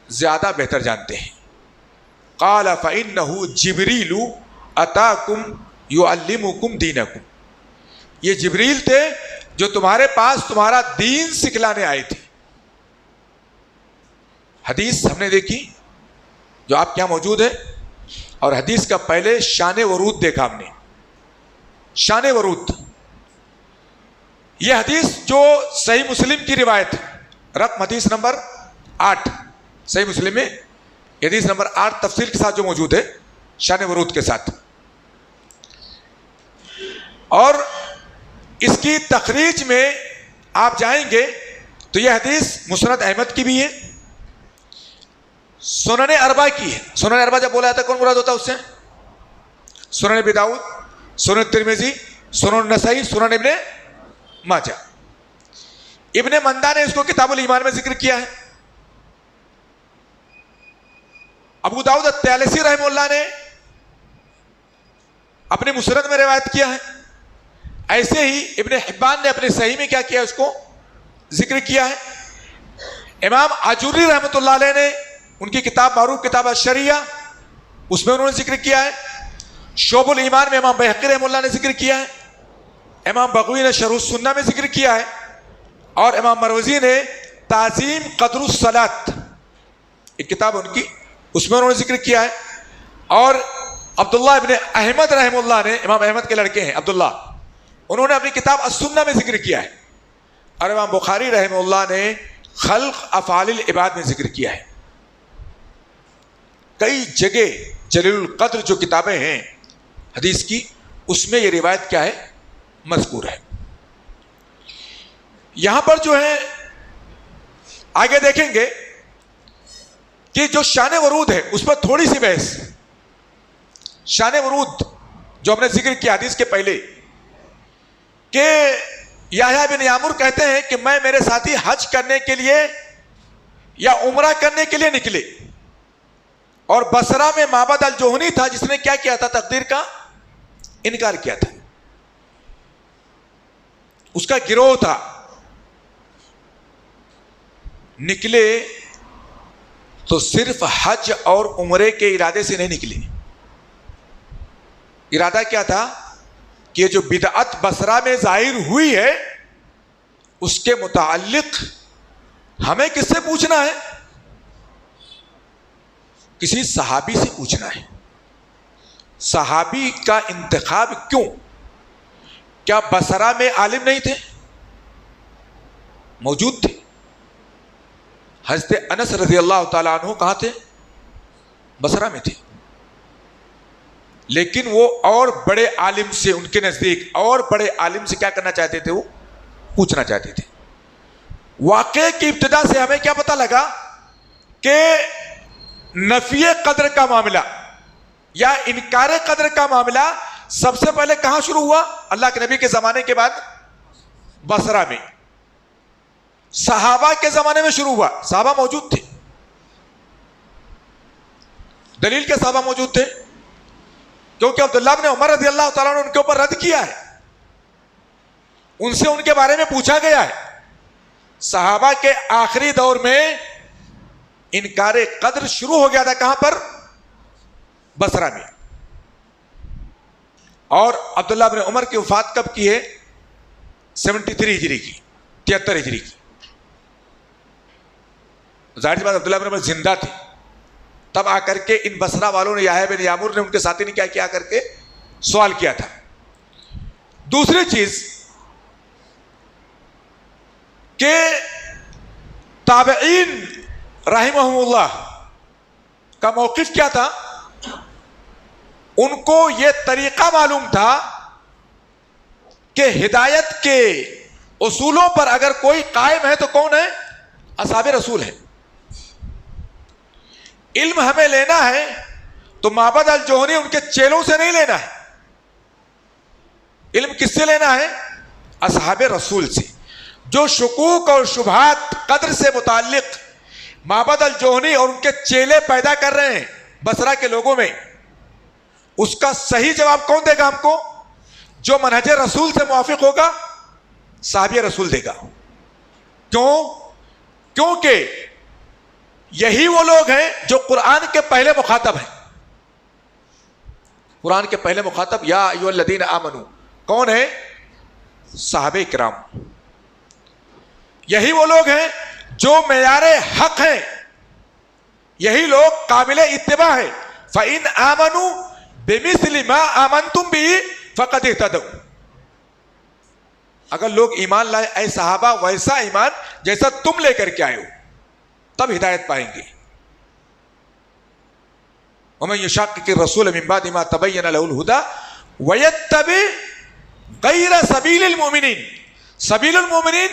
زیادہ بہتر جانتے ہیں. قال فإنہ جبریل اتاکم یعلمکم دینکم، یہ جبریل تھے جو تمہارے پاس تمہارا دین سکھلانے آئے تھے. حدیث ہم نے دیکھی جو آپ کے یہاں موجود ہے، اور حدیث کا پہلے شان ورود دیکھا ہم نے. شان ورود، یہ حدیث جو صحیح مسلم کی روایت ہے، رقم حدیث نمبر 8 صحیح مسلم میں، حدیث نمبر 8 تفصیل کے ساتھ جو موجود ہے، شان ورود کے ساتھ. اور اس کی تخریج میں آپ جائیں گے تو یہ حدیث مسند احمد کی بھی ہے، سنن اربع کی ہے. سنن اربع جب بولا جاتا ہے کون مراد ہوتا ہے اس سے؟ سنن ابی داؤد، سنن ترمذی، سنن نسائی، سنن ابن ماجہ. ابن مندہ نے اس کو کتاب الایمان میں ذکر کیا ہے. ابو داؤد الطیالسی رحمہ اللہ نے اپنے مسند میں روایت کیا ہے. ایسے ہی ابن حبان نے اپنے صحیح میں کیا کیا، اس کو ذکر کیا ہے. امام آجوری رحمۃ اللہ علیہ نے ان کی کتاب معروف کتاب الشریعہ، اس میں انہوں نے ذکر کیا ہے. شعب الایمان میں امام بہقی رحمہ اللہ نے ذکر کیا ہے. امام بغوی نے شرح السنہ میں ذکر کیا ہے. اور امام مروزی نے تعظیم قدر الصلاۃ ایک کتاب ان کی، اس میں انہوں نے ذکر کیا ہے. اور عبداللہ ابن احمد رحمہ اللہ نے، امام احمد کے لڑکے ہیں عبداللہ، انہوں نے اپنی کتاب السنہ میں ذکر کیا ہے. اور امام بخاری رحمہ اللہ نے خلق افعال العباد میں ذکر کیا ہے. کئی جگہ جلیل القدر جو کتابیں ہیں حدیث کی، اس میں یہ روایت کیا ہے؟ مذکور ہے. یہاں پر جو ہے آگے دیکھیں گے کہ جو شان ورود ہے اس پر تھوڑی سی بحث. شان ورود جو ہم نے ذکر کیا حدیث کے پہلے کہ یحییٰ بن یعمر کہتے ہیں کہ میں میرے ساتھی حج کرنے کے لیے یا عمرہ کرنے کے لیے نکلے، اور بصرہ میں معبد الجہنی تھا جس نے کیا کیا تھا؟ تقدیر کا انکار کیا تھا. اس کا گروہ تھا. نکلے تو صرف حج اور عمرے کے ارادے سے نہیں نکلے. ارادہ کیا تھا کہ جو بدعت بصرہ میں ظاہر ہوئی ہے اس کے متعلق ہمیں کس سے پوچھنا ہے؟ کسی صحابی سے پوچھنا ہے. صحابی کا انتخاب کیوں؟ کیا بصرہ میں عالم نہیں تھے؟ موجود تھے. حضرت انس رضی اللہ تعالیٰ عنہ کہاں تھے؟ بصرہ میں تھے. لیکن وہ اور بڑے عالم سے، ان کے نزدیک اور بڑے عالم سے کیا کرنا چاہتے تھے؟ وہ پوچھنا چاہتے تھے. واقعے کی ابتدا سے ہمیں کیا پتہ لگا کہ نفی قدر کا معاملہ یا انکار قدر کا معاملہ سب سے پہلے کہاں شروع ہوا؟ اللہ کے نبی کے زمانے کے بعد بصرہ میں. صحابہ کے زمانے میں شروع ہوا. صحابہ موجود تھے. دلیل کے صحابہ موجود تھے کیونکہ عبداللہ بن عمر رضی اللہ تعالیٰ نے ان کے اوپر رد کیا ہے. ان سے ان کے بارے میں پوچھا گیا ہے. صحابہ کے آخری دور میں انکار قدر شروع ہو گیا تھا. کہاں پر؟ بصرہ میں. اور عبداللہ بن عمر کی وفات کب کی ہے؟ 73 ہجری کی، 73 ہجری کی. ظاہر سی بات عبداللہ بن عمر زندہ تھے. تب آ کر کے ان بصرہ والوں نے، یحییٰ بن یعمر نے، ان کے ساتھی نے کیا کیا کر کے سوال کیا تھا. دوسری چیز کہ تابعین رحمہم اللہ کا موقف کیا تھا؟ ان کو یہ طریقہ معلوم تھا کہ ہدایت کے اصولوں پر اگر کوئی قائم ہے تو کون ہے؟ اصحاب رسول ہے. علم ہمیں لینا ہے تو معبد الجہنی ان کے چیلوں سے نہیں لینا ہے. علم کس سے لینا ہے؟ اصحاب رسول سے. جو شکوک اور شبہات قدر سے متعلق معبد الجہنی اور ان کے چیلے پیدا کر رہے ہیں بصرہ کے لوگوں میں، اس کا صحیح جواب کون دے گا ہم کو؟ جو منہج رسول سے موافق ہوگا صحابی رسول دے گا. کیوں؟ کیونکہ یہی وہ لوگ ہیں جو قرآن کے پہلے مخاطب ہیں. قرآن کے پہلے مخاطب یا ایھا الذین آمنو کون ہے؟ صحابہ کرام. یہی وہ لوگ ہیں جو معیار حق ہیں. یہی لوگ قابل اتباع ہے. فَإِنْ آمَنُوا بِمِثْلِ مَا آمَنْتُمْ بِهِ فَقَدْ اهْتَدَوْا. اگر لوگ ایمان لائے اے صحابہ ویسا ایمان جیسا تم لے کر کے آئے ہو تب ہدایت پائیں گے. وَمَنْ يُشَاقِقِ الرَّسُولَ مِنْ بَعْدِ مَا تَبَيَّنَ لَهُ الْهُدَى وَيَتَّبِعْ غَيْرَ سَبِيلِ الْمُؤْمِنِينَ. سبیل المؤمنین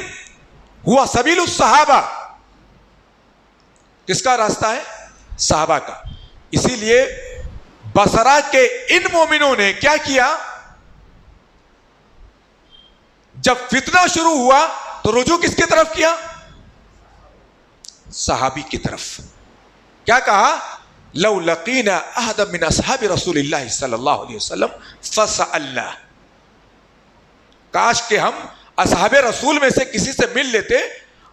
ہوا سبیل الصحابہ. کس کا راستہ ہے؟ صحابہ کا. اسی لیے بصرہ کے ان مومنوں نے کیا کیا؟ جب فتنہ شروع ہوا تو رجوع کس کی طرف کیا؟ صحابی کی طرف. کیا کہا؟ لو لقینا احدا من اصحاب رسول اللہ صلی اللہ علیہ وسلم فسألنا. کاش کہ ہم اصحاب رسول میں سے کسی سے مل لیتے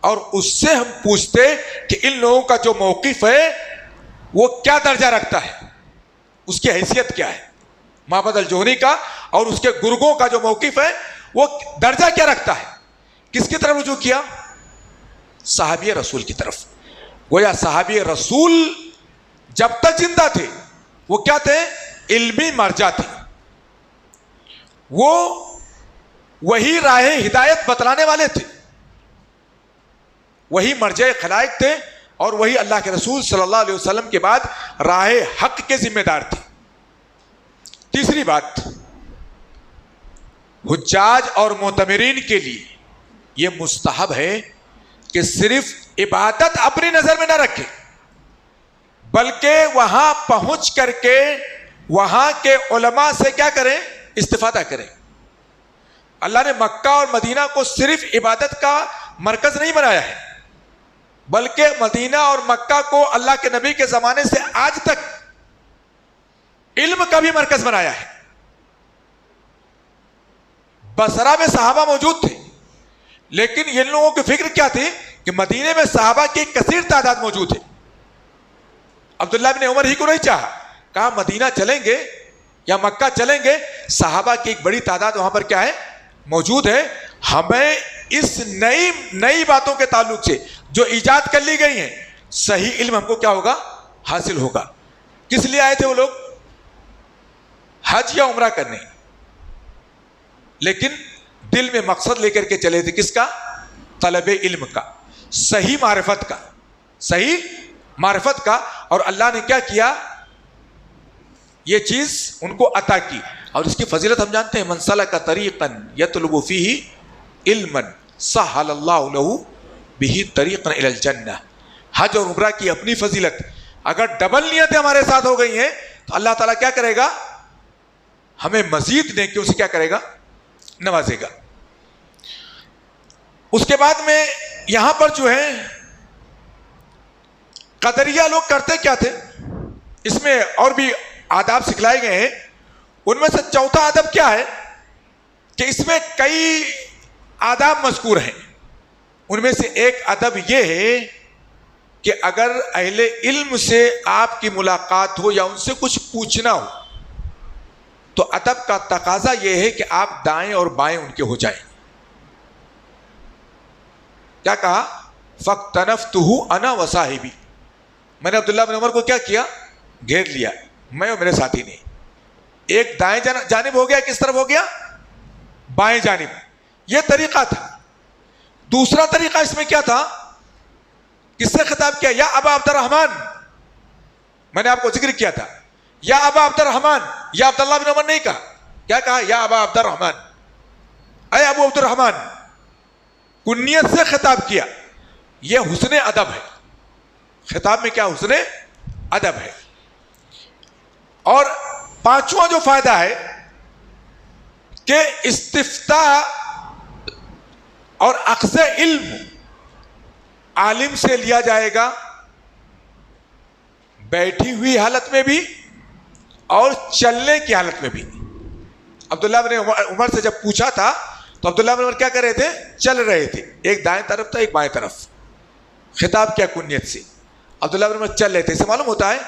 اور اس سے ہم پوچھتے کہ ان لوگوں کا جو موقف ہے وہ کیا درجہ رکھتا ہے، اس کی حیثیت کیا ہے. معبد الجہنی کا اور اس کے گرگوں کا جو موقف ہے وہ درجہ کیا رکھتا ہے. کس کی طرف رجوع کیا؟ صحابی رسول کی طرف. گویا صحابی رسول جب تک زندہ تھے وہ کیا تھے؟ علمی مرجع تھے. وہ وہی راہ ہدایت بتلانے والے تھے، وہی مرجع خلائق تھے، اور وہی اللہ کے رسول صلی اللہ علیہ وسلم کے بعد راہ حق کے ذمہ دار تھے. تیسری بات، حجاج اور معتمرین کے لیے یہ مستحب ہے کہ صرف عبادت اپنی نظر میں نہ رکھے بلکہ وہاں پہنچ کر کے وہاں کے علماء سے کیا کریں؟ استفادہ کریں. اللہ نے مکہ اور مدینہ کو صرف عبادت کا مرکز نہیں بنایا ہے. بلکہ مدینہ اور مکہ کو اللہ کے نبی کے زمانے سے آج تک علم کا بھی مرکز بنایا ہے. بصرہ میں صحابہ موجود تھے، لیکن ان لوگوں کی فکر کیا تھی کہ مدینے میں صحابہ کی ایک کثیر تعداد موجود ہے. عبداللہ بن عمر ہی کو نہیں چاہا، کہا مدینہ چلیں گے یا مکہ چلیں گے، صحابہ کی ایک بڑی تعداد وہاں پر کیا ہے موجود ہے، ہمیں اس نئی باتوں کے تعلق سے جو ایجاد کر لی گئی ہیں صحیح علم ہم کو کیا ہوگا حاصل ہوگا. کس لیے آئے تھے وہ لوگ؟ حج یا عمرہ کرنے، لیکن دل میں مقصد لے کر کے چلے تھے، کس کا؟ طلب علم کا، صحیح معرفت کا، صحیح معرفت کا. اور اللہ نے کیا کیا؟ یہ چیز ان کو عطا کی. اور اس کی فضیلت ہم جانتے ہیں، من سلک طریقا یطلب فیہ علما سہل اللہ لہ بہ طریقا الی الجنہ. حج اور عمرہ کی اپنی فضیلت، اگر ڈبل نیتیں ہمارے ساتھ ہو گئی ہیں تو اللہ تعالیٰ کیا کرے گا؟ ہمیں مزید نیکیوں سے کیا کرے گا؟ نوازے گا. اس کے بعد میں یہاں پر جو ہے قدریہ لوگ کرتے کیا تھے، اس میں اور بھی آداب سکھلائے گئے ہیں. ان میں سے چوتھا ادب کیا ہے کہ اس میں کئی آداب مذکور ہیں. ان میں سے ایک ادب یہ ہے کہ اگر اہل علم سے آپ کی ملاقات ہو یا ان سے کچھ پوچھنا ہو تو ادب کا تقاضا یہ ہے کہ آپ دائیں اور بائیں ان کے ہو جائیں. کیا کہا؟ فَاقْتَنَفْتُهُ أَنَا وَصَاحِبِي. میں نے عبداللہ بن عمر کو کیا کیا؟ گھیر لیا، میں اور میرے ساتھی نے. ایک دائیں جانب ہو گیا، کس طرف ہو گیا؟ بائیں جانب. یہ طریقہ تھا. دوسرا طریقہ اس میں کیا تھا؟ کس سے خطاب کیا؟ یا ابا عبد الرحمن. میں نے آپ کو ذکر کیا تھا، یا ابا عبد الرحمن. یا عبداللہ بن عمر نہیں کہا، کیا کہا؟ یا ابا عبد الرحمن، اے ابو عبد الرحمن. کنیت سے خطاب کیا. یہ حسن ادب ہے. خطاب میں کیا حسن ادب ہے. اور پانچواں جو فائدہ ہے کہ استفتاء اور اخذ علم عالم سے لیا جائے گا، بیٹھی ہوئی حالت میں بھی اور چلنے کی حالت میں بھی. عبداللہ بن عمر سے جب پوچھا تھا تو عبداللہ بن عمر کیا کر رہے تھے؟ چل رہے تھے. ایک دائیں طرف تھا، ایک بائیں طرف. خطاب کیا کنیت سے. عبداللہ بن عمر چل رہے تھے. اس سے معلوم ہوتا ہے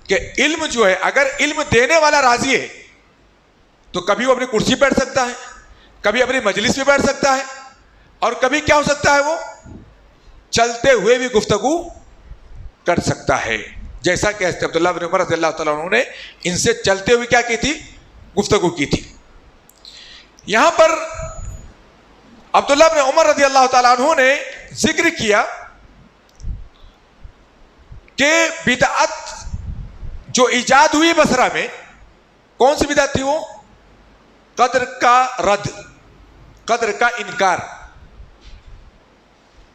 کہ علم جو ہے، اگر علم دینے والا راضی ہے تو کبھی وہ اپنی کرسی پہ بیٹھ سکتا ہے، کبھی اپنی مجلس پہ بیٹھ سکتا ہے، اور کبھی کیا ہو سکتا ہے؟ وہ چلتے ہوئے بھی گفتگو کر سکتا ہے. جیسا کہ حضرت عبداللہ بن عمر رضی اللہ تعالیٰ عنہ نے ان سے چلتے ہوئے کیا کی تھی؟ گفتگو کی تھی. یہاں پر عبداللہ بن عمر رضی اللہ تعالیٰ عنہ نے ذکر کیا کہ بدعت جو ایجاد ہوئی بصرہ میں، کون سی بدعت تھی وہ؟ قدر کا رد، قدر کا انکار.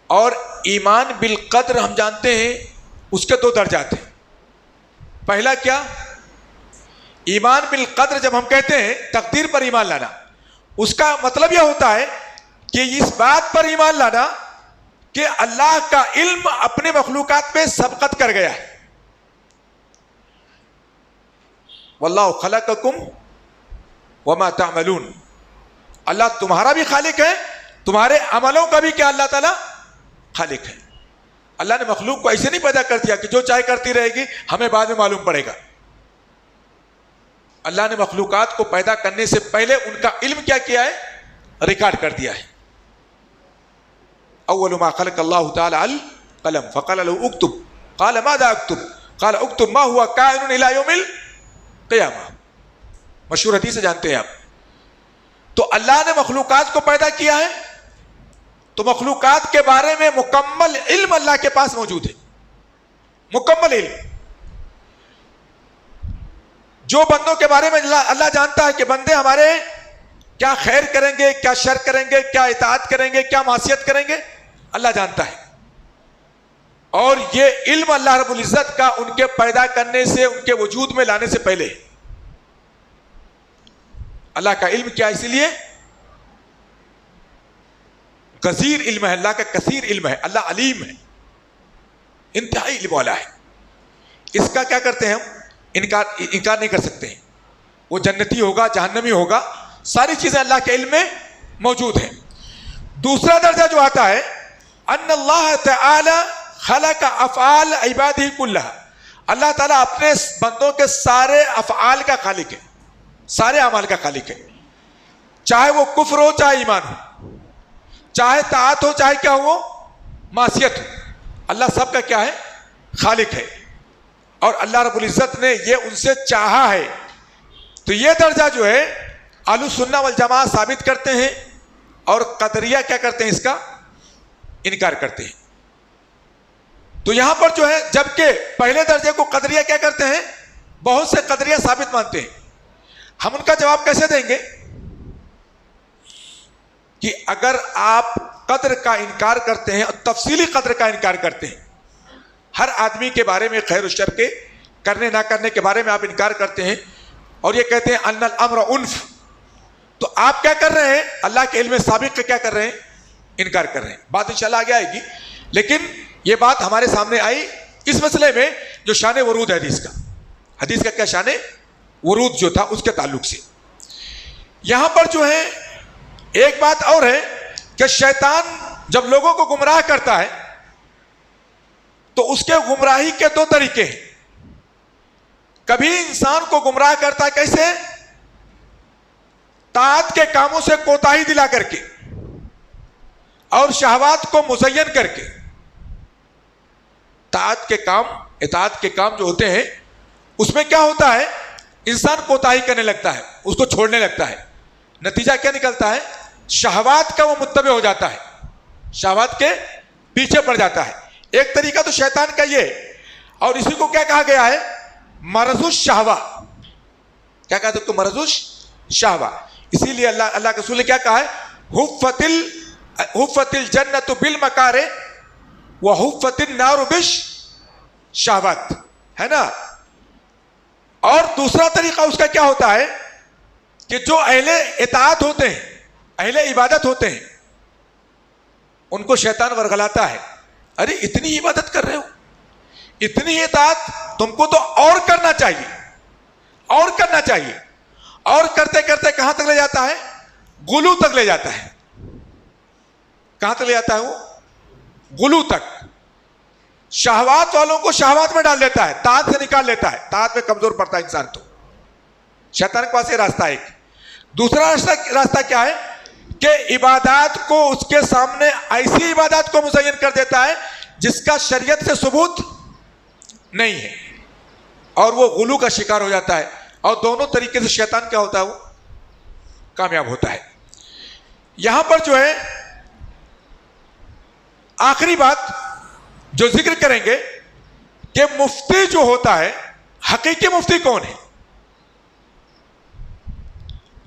اور ایمان بالقدر ہم جانتے ہیں اس کے دو درجات ہیں. پہلا کیا؟ ایمان بالقدر جب ہم کہتے ہیں تقدیر پر ایمان لانا، اس کا مطلب یہ ہوتا ہے کہ اس بات پر ایمان لانا کہ اللہ کا علم اپنے مخلوقات پہ سبقت کر گیا ہے. واللہ خلقکم وما تعملون. اللہ تمہارا بھی خالق ہے، تمہارے عملوں کا بھی کیا اللہ تعالیٰ خالق ہے. اللہ نے مخلوق کو ایسے نہیں پیدا کر دیا کہ جو چاہے کرتی رہے گی، ہمیں بعد میں معلوم پڑے گا. اللہ نے مخلوقات کو پیدا کرنے سے پہلے ان کا علم کیا کیا ہے؟ ریکارڈ کر دیا ہے. اول ما خلق اللہ تعالی القلم فقال له اکتب قال ماذا اکتب قال اکتب ما هو کائن الى یوم القیامہ. مشہور حدیث جانتے ہیں آپ. تو اللہ نے مخلوقات کو پیدا کیا ہے تو مخلوقات کے بارے میں مکمل علم اللہ کے پاس موجود ہے. مکمل علم. جو بندوں کے بارے میں اللہ جانتا ہے کہ بندے ہمارے کیا خیر کریں گے، کیا شر کریں گے، کیا اطاعت کریں گے، کیا معصیت کریں گے، اللہ جانتا ہے. اور یہ علم اللہ رب العزت کا ان کے پیدا کرنے سے، ان کے وجود میں لانے سے پہلے. اللہ کا علم کیا؟ اسی لیے کثیر علم ہے، اللہ کا کثیر علم ہے، اللہ علیم ہے. انتہائی علم والا ہے, اس کا کیا کرتے ہیں ہم, انکار نہیں کر سکتے ہیں. وہ جنتی ہوگا, جہنمی ہوگا, ساری چیزیں اللہ کے علم میں موجود ہیں. دوسرا درجہ جو آتا ہے ان اللہ تعالی خلق افعال عبادہ کلھا, اللہ تعالیٰ اپنے بندوں کے سارے افعال کا خالق ہے, سارے اعمال کا خالق ہے, چاہے وہ کفر ہو چاہے ایمان ہو, چاہے طاعت ہو چاہے کیا ہو معصیت ہو, اللہ سب کا کیا ہے خالق ہے. اور اللہ رب العزت نے یہ ان سے چاہا ہے. تو یہ درجہ جو ہے اہل السنہ والجماعہ ثابت کرتے ہیں, اور قدریہ کیا کرتے ہیں, اس کا انکار کرتے ہیں. تو یہاں پر جو ہے, جبکہ پہلے درجے کو قدریہ کیا کرتے ہیں, بہت سے قدریہ ثابت مانتے ہیں. ہم ان کا جواب کیسے دیں گے کہ اگر آپ قدر کا انکار کرتے ہیں اور تفصیلی قدر کا انکار کرتے ہیں, ہر آدمی کے بارے میں خیر و شر کے کرنے نہ کرنے کے بارے میں آپ انکار کرتے ہیں, اور یہ کہتے ہیں ان الامر انف, تو آپ کیا کر رہے ہیں, اللہ کے علم سابق کا کیا کر رہے ہیں, انکار کر رہے ہیں. بات انشاءاللہ آگے آئے گی, لیکن یہ بات ہمارے سامنے آئی اس مسئلے میں جو شان ورود ہے حدیث کا کیا شان ورود جو تھا اس کے تعلق سے. یہاں پر جو ہے ایک بات اور ہے کہ شیطان جب لوگوں کو گمراہ کرتا ہے تو اس کے گمراہی کے دو طریقے ہیں. کبھی انسان کو گمراہ کرتا ہے کیسے, طاعت کے کاموں سے کوتاہی دلا کر کے اور شہوات کو مزین کر کے. طاعت کے کام, اطاعت کے کام جو ہوتے ہیں اس میں کیا ہوتا ہے, انسان کوتاہی کرنے لگتا ہے, اس کو چھوڑنے لگتا ہے, نتیجہ کیا نکلتا ہے, شہوات کا وہ متبع ہو جاتا ہے, شہوات کے پیچھے پڑ جاتا ہے. ایک طریقہ تو شیطان کا یہ, اور اسی کو کیا کہا گیا ہے, مرض الشہوہ. کیا کہا تو مرض الشہوہ. اسی لیے اللہ کے رسول نے کیا کہا ہے, حفت الجنت بالمکارہ وحفت النار بالشہوات, ہے نا. اور دوسرا طریقہ اس کا کیا ہوتا ہے کہ جو اہل اطاعت ہوتے ہیں, اہل عبادت ہوتے ہیں, ان کو شیطان ورغلاتا ہے, ارے اتنی عبادت کر رہے ہو, اتنی اطاعت, تم کو تو اور کرنا چاہیے, اور کرنا چاہیے. اور کرتے کرتے کہاں تک لے جاتا ہے, غلو تک لے جاتا ہے. کہاں تک لے جاتا ہے وہ, غلو تک. شہوات والوں کو شہوات میں ڈال دیتا ہے, طاعت سے نکال لیتا ہے, طاعت میں کمزور پڑتا ہے انسان. تو شیطان کے پاس یہ راستہ ایک. دوسرا راستہ کیا ہے کہ عبادات کو اس کے سامنے ایسی عبادات کو مزین کر دیتا ہے جس کا شریعت سے ثبوت نہیں ہے, اور وہ غلو کا شکار ہو جاتا ہے. اور دونوں طریقے سے شیطان کیا ہوتا ہے, وہ کامیاب ہوتا ہے. یہاں پر جو ہے آخری بات جو ذکر کریں گے کہ مفتی جو ہوتا ہے, حقیقی مفتی کون ہے,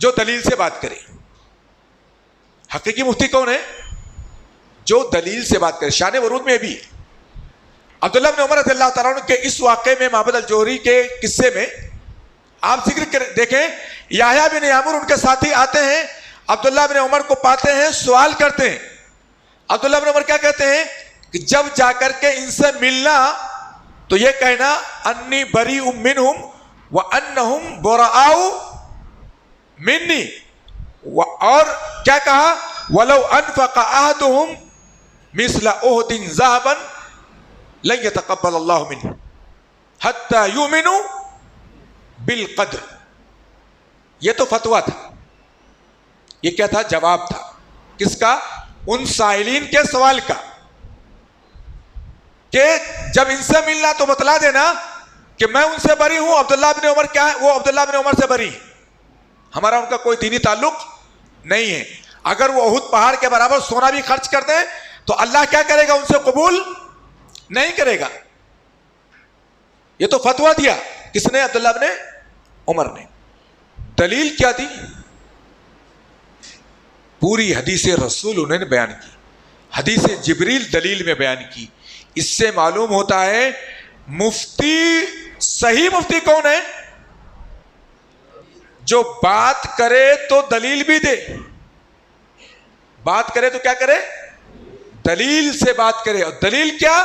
جو دلیل سے بات کرے. حقیقی مفتی کون ہے, جو دلیل سے بات کرے. شان ورود میں بھی عبداللہ بن عمر رضی اللہ تعالیٰ عنہ کے اس واقعے میں, معبد الجوہری کے قصے میں آپ ذکر دیکھیں, یحییٰ بن یعمر ان کے ساتھی آتے ہیں, عبداللہ بن عمر کو پاتے ہیں, سوال کرتے ہیں. عبداللہ بن عمر کیا کہتے ہیں کہ جب جا کر کے ان سے ملنا تو یہ کہنا انی بریء منہم وانہم براء منی, اور کیا کہا, ولو انفق احدہم مثل احد ذهبا لن يتقبل اللہ منہ حتی یؤمنوا بالقدر. یہ تو فتویٰ تھا, یہ کیا تھا, جواب تھا. کس کا, ان سائلین کے سوال کا, کہ جب ان سے ملنا تو بتلا دینا کہ میں ان سے بری ہوں. عبداللہ بن عمر کیا ہے, وہ عبداللہ بن عمر سے بری, ہمارا ان کا کوئی دینی تعلق نہیں ہے. اگر وہ احد پہاڑ کے برابر سونا بھی خرچ کر دیں تو اللہ کیا کرے گا, ان سے قبول نہیں کرے گا. یہ تو فتویٰ دیا کس نے, عبداللہ بن عمر نے. دلیل کیا دی, پوری حدیث رسول انہوں نے بیان کی, حدیث جبریل دلیل میں بیان کی. اس سے معلوم ہوتا ہے مفتی, صحیح مفتی کون ہے, جو بات کرے تو دلیل بھی دے, بات کرے تو کیا کرے, دلیل سے بات کرے. اور دلیل کیا,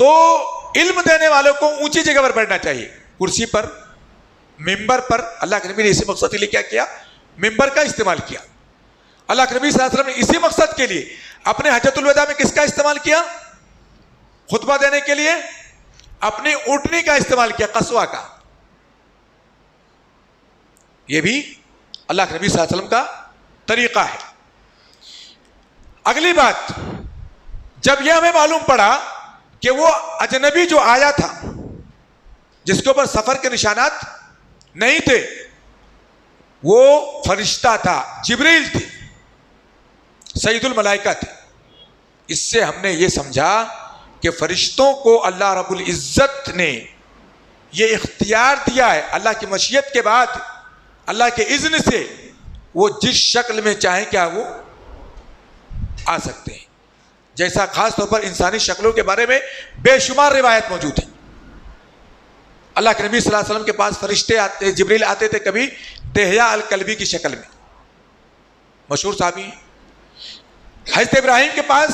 تو علم دینے والوں کو اونچی جگہ پر بیٹھنا چاہیے, کرسی پر, ممبر پر. اللہ کے نبی نے اسی مقصد کے لیے کیا کیا؟ ممبر کا استعمال کیا. اللہ کے نبی صلی اللہ علیہ وسلم نے اسی مقصد کے لیے اپنے حجۃ الوداع میں کس کا استعمال کیا؟ خطبہ دینے کے لیے اپنی اونٹنی کا استعمال کیا, قصوہ کا. یہ بھی اللہ کے نبی صلی اللہ علیہ وسلم کا طریقہ ہے. اگلی بات, جب یہ ہمیں معلوم پڑا کہ وہ اجنبی جو آیا تھا جس کے اوپر سفر کے نشانات نہیں تھے, وہ فرشتہ تھا, جبریل تھے, سید الملائکہ تھے. اس سے ہم نے یہ سمجھا کہ فرشتوں کو اللہ رب العزت نے یہ اختیار دیا ہے, اللہ کی مشیت کے بعد, اللہ کے اذن سے وہ جس شکل میں چاہیں کیا وہ آ سکتے ہیں. جیسا خاص طور پر انسانی شکلوں کے بارے میں بے شمار روایت موجود ہیں. اللہ کے نبی صلی اللہ علیہ وسلم کے پاس فرشتے آتے, جبریل آتے تھے کبھی دہیا الکلبی کی شکل میں, مشہور صحابی ہیں. حضرت ابراہیم کے پاس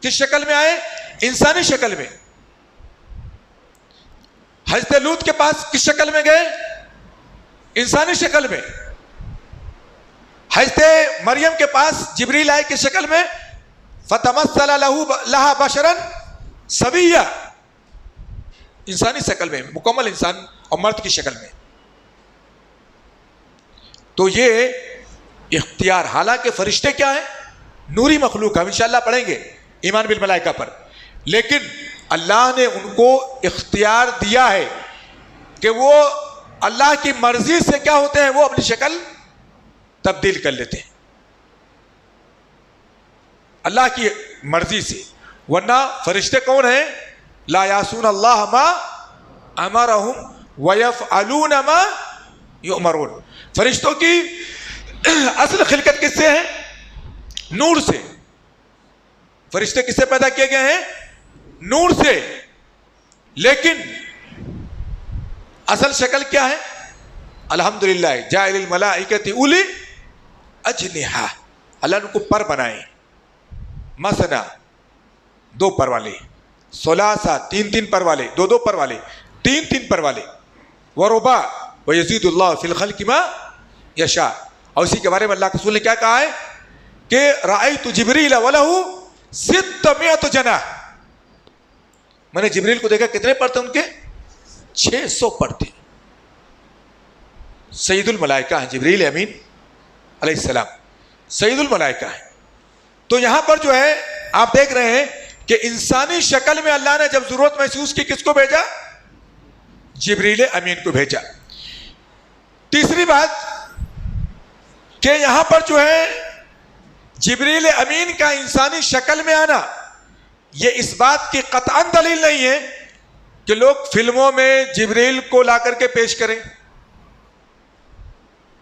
کس شکل میں آئے؟ انسانی شکل میں. حضرت لوط کے پاس کس شکل میں گئے؟ انسانی شکل میں. حضرت مریم کے پاس جبریل آئے کس شکل میں؟ فتمثل لها بشرا سویا, انسانی شکل میں, مکمل انسان اور مرد کی شکل میں. تو یہ اختیار, حالانکہ فرشتے کیا ہیں؟ نوری مخلوق. ہم انشاءاللہ پڑھیں گے ایمان بالملائکہ پر, لیکن اللہ نے ان کو اختیار دیا ہے کہ وہ اللہ کی مرضی سے کیا ہوتے ہیں, وہ اپنی شکل تبدیل کر لیتے ہیں اللہ کی مرضی سے. ورنہ فرشتے کون ہیں؟ لا یعصون اللہ ما امرہم ویفعلون ما یؤمرون. فرشتوں کی اصل خلقت کس سے ہے؟ نور سے. فرشتے کس سے پیدا کیے گئے ہیں؟ نور سے. لیکن اصل شکل کیا ہے؟ الحمدللہ جاعل الملائکۃ اولی اجنحہ, اللہ نے ان کو پر بنائے, مثنا 2 پر والے, ثلاثہ 3 پر والے, 2 پر والے, 3 پر والے, ورباع ویزید اللہ فی الخلق ما یشاء. اور اسی کے بارے میں اللہ کے رسول نے کیا کہا ہے کہ رأیت جبریل ولہ 600 جناح, میں نے جبریل کو دیکھا کتنے پر تھے ان کے؟ 600 پر تھے. سید الملائکہ ہیں جبریل امین علیہ السلام, سید الملائکہ ہیں. تو یہاں پر جو ہے آپ دیکھ رہے ہیں کہ انسانی شکل میں اللہ نے جب ضرورت محسوس کی کس کو بھیجا؟ جبریل امین کو بھیجا. تیسری بات کہ یہاں پر جو ہے جبریل امین کا انسانی شکل میں آنا, یہ اس بات کی قطعاً دلیل نہیں ہے کہ لوگ فلموں میں جبریل کو لا کر کے پیش کریں.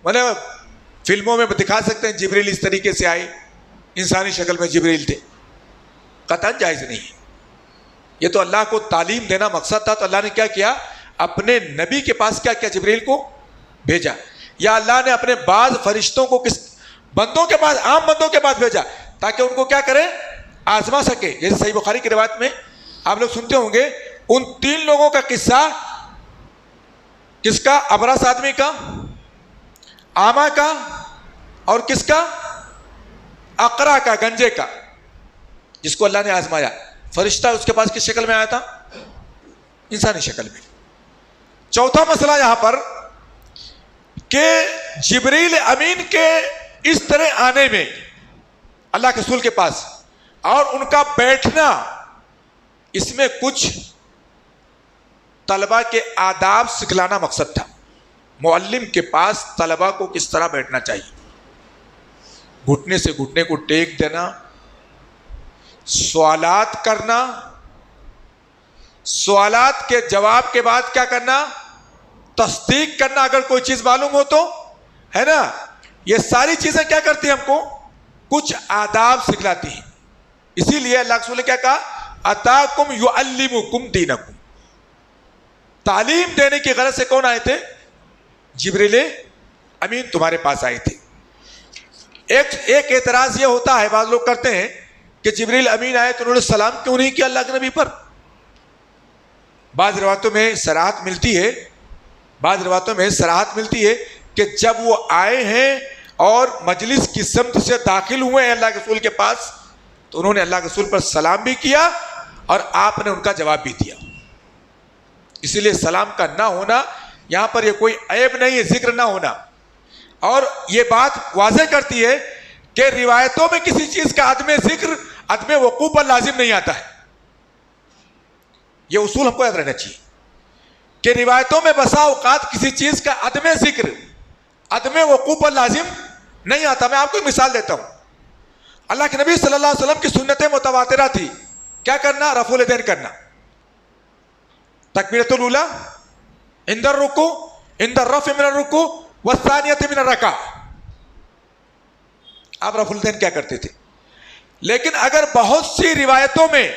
مطلب فلموں میں دکھا سکتے ہیں جبریل اس طریقے سے آئے, انسانی شکل میں جبریل تھے, قطعاً جائز نہیں ہے. یہ تو اللہ کو تعلیم دینا مقصد تھا, تو اللہ نے کیا کیا؟ اپنے نبی کے پاس کیا کیا؟ جبریل کو بھیجا. یا اللہ نے اپنے بعض فرشتوں کو کس بندوں کے پاس, عام بندوں کے پاس بھیجا تاکہ ان کو کیا کرے؟ آزما سکے. جیسے صحیح بخاری کی روایت میں آپ لوگ سنتے ہوں گے, ان 3 لوگوں کا قصہ, کس کا؟ ابرص آدمی کا, آما کا, اور کس کا؟ اقرا کا, گنجے کا, جس کو اللہ نے آزمایا. فرشتہ اس کے پاس کس شکل میں آیا تھا؟ انسانی شکل میں. چوتھا مسئلہ یہاں پر کہ جبریل امین کے اس طرح آنے میں اللہ کے رسول کے پاس اور ان کا بیٹھنا, اس میں کچھ طلبہ کے آداب سکھلانا مقصد تھا. معلم کے پاس طلبہ کو کس طرح بیٹھنا چاہیے, گھٹنے سے گھٹنے کو ٹیک دینا, سوالات کرنا, سوالات کے جواب کے بعد کیا کرنا؟ تصدیق کرنا اگر کوئی چیز معلوم ہو تو, ہے نا. یہ ساری چیزیں کیا کرتی ہیں؟ ہم کو کچھ آداب سکھلاتی ہیں. اسی لیے اللہ کے رسول نے کیا کہا؟ اتاکم یعلمکم دینکم. تعلیم دینے کی غرض سے کون آئے تھے؟ جبریل امین تمہارے پاس آئے تھے. ایک اعتراض یہ ہوتا ہے, بعض لوگ کرتے ہیں کہ جبریل امین آئے تو انہوں نے سلام کیوں نہیں کیا اللہ کے نبی پر؟ بعض روایتوں میں صراحت ملتی ہے کہ جب وہ آئے ہیں اور مجلس کی سمت سے داخل ہوئے ہیں اللہ کے رسول کے پاس تو انہوں نے اللہ کے رسول پر سلام بھی کیا اور آپ نے ان کا جواب بھی دیا. اسی لیے سلام کا نہ ہونا یہاں پر یہ کوئی عیب نہیں ہے، ذکر نہ ہونا. اور یہ بات واضح کرتی ہے کہ روایتوں میں کسی چیز کا عدم ذکر عدم وقوع پر لازم نہیں آتا ہے. یہ اصول ہم کو یاد رہنا چاہیے کہ روایتوں میں بسا اوقات کسی چیز کا عدم ذکر عدم وقوع پر لازم نہیں آتا. میں آپ کو ایک مثال دیتا ہوں. اللہ کے نبی صلی اللہ علیہ وسلم کی سنت متواترہ تھی، کیا کرنا؟ رفع الیدین کرنا. تکبیرۃ الاولیٰ عند الرکوع عند الرفع من الرکوع والثانیۃ من الرکعہ. آپ رفع الیدین کیا کرتے تھے؟ لیکن اگر بہت سی روایتوں میں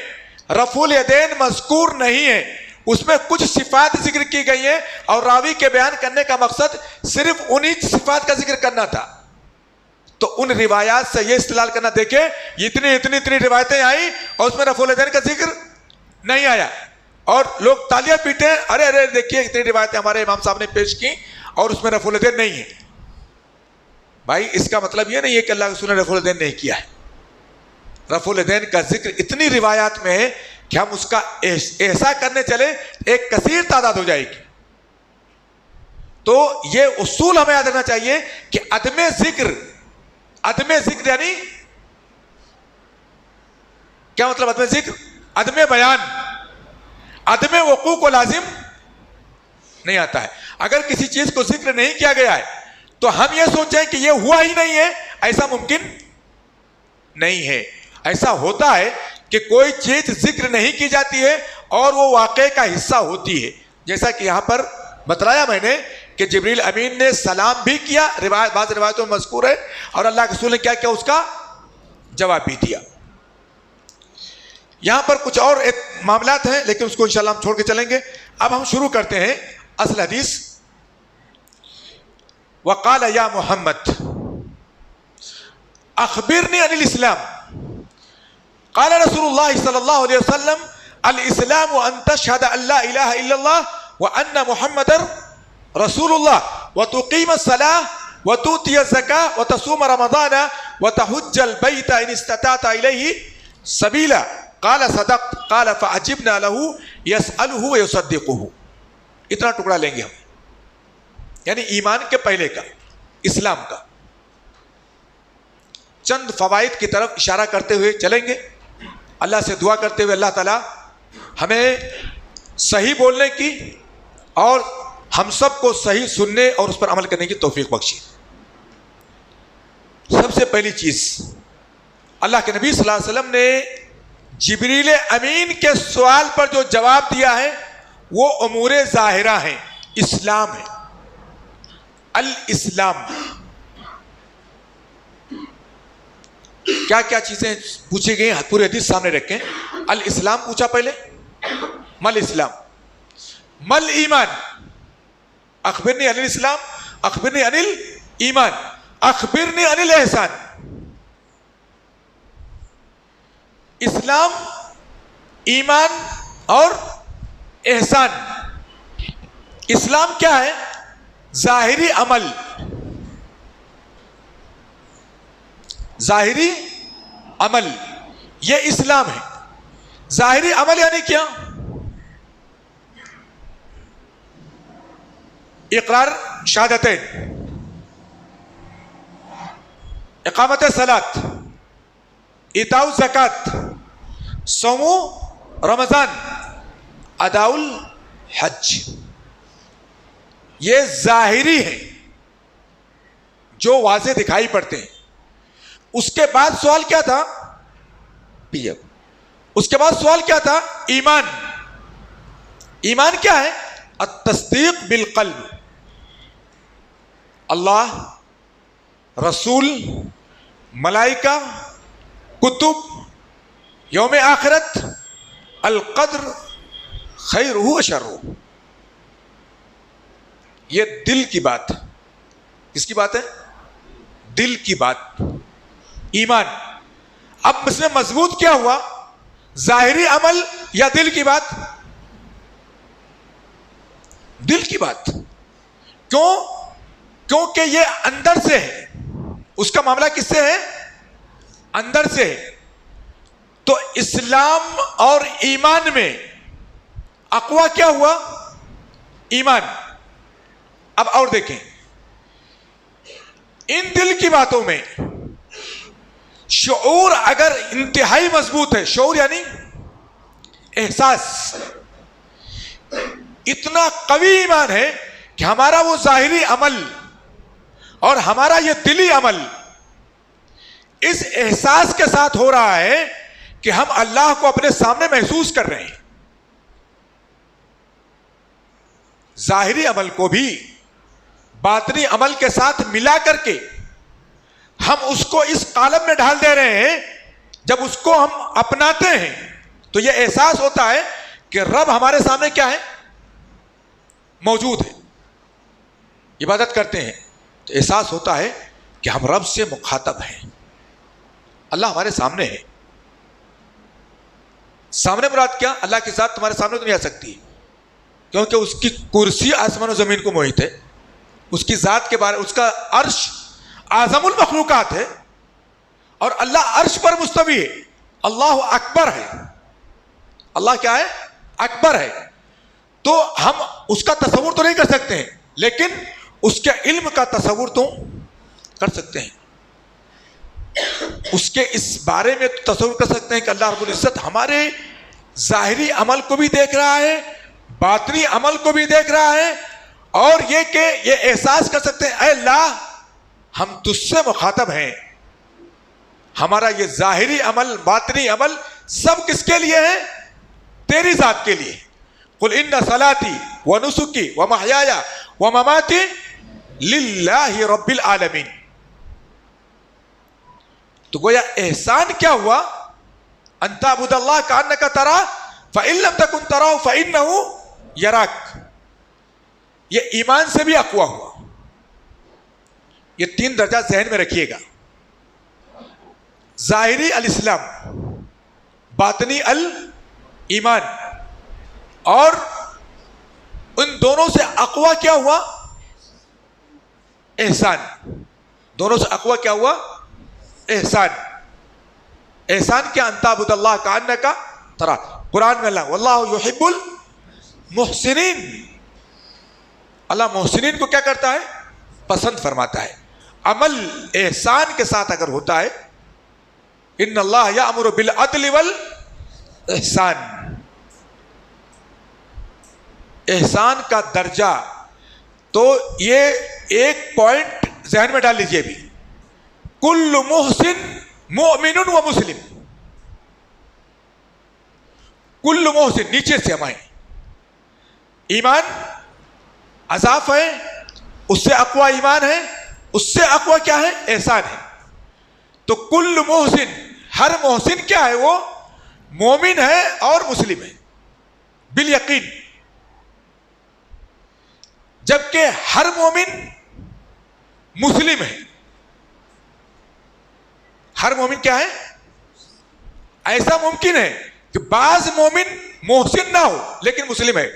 رفع الیدین مذکور نہیں ہے، اس میں کچھ صفات ذکر کی گئی ہیں اور راوی کے بیان کرنے کا مقصد صرف انہی صفات کا ذکر کرنا تھا، تو ان روایات سے یہ استدلال کرنا، دیکھیں اتنی روایتیں آئیں اور اس میں رفع الیدین کا ذکر نہیں آیا اور لوگ تالیاں پیٹے ہیں، ارے دیکھیے اتنی روایتیں ہمارے امام صاحب نے پیش کی اور اس میں رفع الیدین نہیں ہے. بھائی اس کا مطلب یہ نہیں ہے کہ اللہ کے رسول نے رفع الیدین نہیں کیا ہے. رفع الیدین کا ذکر اتنی روایات میں ہے کہ ہم اس کا احسا کرنے چلے ایک کثیر تعداد ہو جائے گی. تو یہ اصول ہمیں یاد رکھنا چاہیے کہ عدم ذکر یعنی کیا مطلب؟ عدم ذکر عدم بیان عدم وقوع کو لازم نہیں آتا ہے. اگر کسی چیز کو ذکر نہیں کیا گیا ہے تو ہم یہ سوچیں کہ یہ ہوا ہی نہیں ہے، ایسا ممکن نہیں ہے. ایسا ہوتا ہے کہ کوئی چیز ذکر نہیں کی جاتی ہے اور وہ واقعے کا حصہ ہوتی ہے. جیسا کہ یہاں پر بتلایا میں نے کہ جبریل امین نے سلام بھی کیا، بعض روایتوں میں مذکور ہے، اور اللہ کے رسول نے کیا اس کا جواب بھی دیا. یہاں پر کچھ اور ایک معاملات ہیں لیکن اس کو انشاءاللہ ہم چھوڑ کے چلیں گے. اب ہم شروع کرتے ہیں اصل حدیث. وقال یا محمد اخبرنی عن الاسلام. قال رسول اللہ صلی اللہ علیہ وسلم الاسلام ان تشهد ان لا الہ الا اللہ وان محمد رسول اللہ وتقیم الصلاة وتؤتی الزکاة وتصوم رمضان وتحج البیت ان استطعت الیہ سبیلا. قال صدقت. قال فعجبنا له يسأله ويصدقه. اتنا ٹکڑا لیں گے ہم، یعنی ایمان کے پہلے کا، اسلام کا چند فوائد کی طرف اشارہ کرتے ہوئے چلیں گے. اللہ سے دعا کرتے ہوئے اللہ تعالی ہمیں صحیح بولنے کی اور ہم سب کو صحیح سننے اور اس پر عمل کرنے کی توفیق بخشے. سب سے پہلی چیز، اللہ کے نبی صلی اللہ علیہ وسلم نے جبریل امین کے سوال پر جو جواب دیا ہے وہ امور ظاہرہ ہیں، اسلام ہے. الاسلام کیا کیا چیزیں پوچھی گئی ہیں پورے حدیث سامنے رکھیں. الاسلام پوچھا پہلے، مل اسلام، مل ایمان. اخبرنی عن الاسلام، اخبرنی عن الایمان، اخبرنی عن الاحسان. اسلام، ایمان اور احسان. اسلام کیا ہے؟ ظاہری عمل. ظاہری عمل یہ اسلام ہے. ظاہری عمل یعنی کیا؟ اقرار شہادتین، اقامت صلاۃ، ایتاء الزکات، صوم رمضان، اداء الحج. یہ ظاہری ہیں جو واضح دکھائی پڑتے ہیں. اس کے بعد سوال کیا تھا؟ اس کے بعد سوال کیا تھا؟ ایمان. ایمان کیا ہے؟ التصدیق بالقلب. اللہ، رسول، ملائکہ، کتب، یوم آخرت، القدر خیرہ و شرہ. یہ دل کی بات ہے. کس کی بات ہے؟ دل کی بات. ایمان. اب اس میں مضبوط کیا ہوا؟ ظاہری عمل یا دل کی بات؟ دل کی بات. کیوں؟ کیونکہ یہ اندر سے ہے. اس کا معاملہ کس سے ہے؟ اندر سے ہے. تو اسلام اور ایمان میں اقوا کیا ہوا؟ ایمان. اب اور دیکھیں، ان دل کی باتوں میں شعور اگر انتہائی مضبوط ہے، شعور یعنی احساس، اتنا قوی ایمان ہے کہ ہمارا وہ ظاہری عمل اور ہمارا یہ دلی عمل اس احساس کے ساتھ ہو رہا ہے کہ ہم اللہ کو اپنے سامنے محسوس کر رہے ہیں. ظاہری عمل کو بھی باطنی عمل کے ساتھ ملا کر کے ہم اس کو اس قالب میں ڈال دے رہے ہیں. جب اس کو ہم اپناتے ہیں تو یہ احساس ہوتا ہے کہ رب ہمارے سامنے کیا ہے؟ موجود ہے. عبادت کرتے ہیں تو احساس ہوتا ہے کہ ہم رب سے مخاطب ہیں، اللہ ہمارے سامنے ہے. سامنے مراد کیا؟ اللہ کی ذات تمہارے سامنے تو نہیں آ سکتی، کیونکہ اس کی کرسی آسمان و زمین کو محیط ہے. اس کی ذات کے بارے، اس کا عرش اعظم المخلوقات ہے، اور اللہ عرش پر مستوی ہے. اللہ اکبر ہے. اللہ کیا ہے؟ اکبر ہے. تو ہم اس کا تصور تو نہیں کر سکتے ہیں، لیکن اس کے علم کا تصور تو کر سکتے ہیں. اس کے اس بارے میں تصور کر سکتے ہیں کہ اللہ رب العزت ہمارے ظاہری عمل کو بھی دیکھ رہا ہے، باطنی عمل کو بھی دیکھ رہا ہے، اور یہ کہ یہ احساس کر سکتے ہیں اے اللہ ہم تجھ سے مخاطب ہیں. ہمارا یہ ظاہری عمل باطنی عمل سب کس کے لیے ہے؟ تیری ذات کے لیے. قل ان صلاتی ونسکی ومحیای ومماتی للہ رب العالمین. تو گویا احسان کیا ہوا؟ ان تعبد اللہ کانک تراہ فإن لم تکن تراہ فإنہ یراک. یہ ایمان سے بھی اقوا ہوا. یہ 3 درجہ ذہن میں رکھیے گا. ظاہری الاسلام، باطنی الایمان، اور ان دونوں سے اقوا کیا ہوا؟ احسان. دونوں سے اقوا کیا ہوا؟ احسان. احسان کیا؟ ان تعبد اللہ کانک تراہ. قرآن میں اللہ واللہ یحب المحسنین، اللہ محسنین کو کیا کرتا ہے؟ پسند فرماتا ہے. عمل احسان کے ساتھ اگر ہوتا ہے، ان اللہ یأمر بالعدل والاحسان، احسان کا درجہ. تو یہ ایک پوائنٹ ذہن میں ڈال لیجئے بھی، کل محسن مؤمن و مسلم. کل محسن، نیچے سے ہمائیں، ایمان اضاف ہے، اس سے اقوا ایمان ہے، اس سے اقوا کیا ہے؟ احسان ہے. تو کل محسن، ہر محسن کیا ہے؟ وہ مومن ہے اور مسلم ہے بالیقین. جبکہ ہر مومن مسلم ہے. ہر مومن کیا ہے؟ ایسا ممکن ہے کہ بعض مومن محسن نہ ہو لیکن مسلم ہے.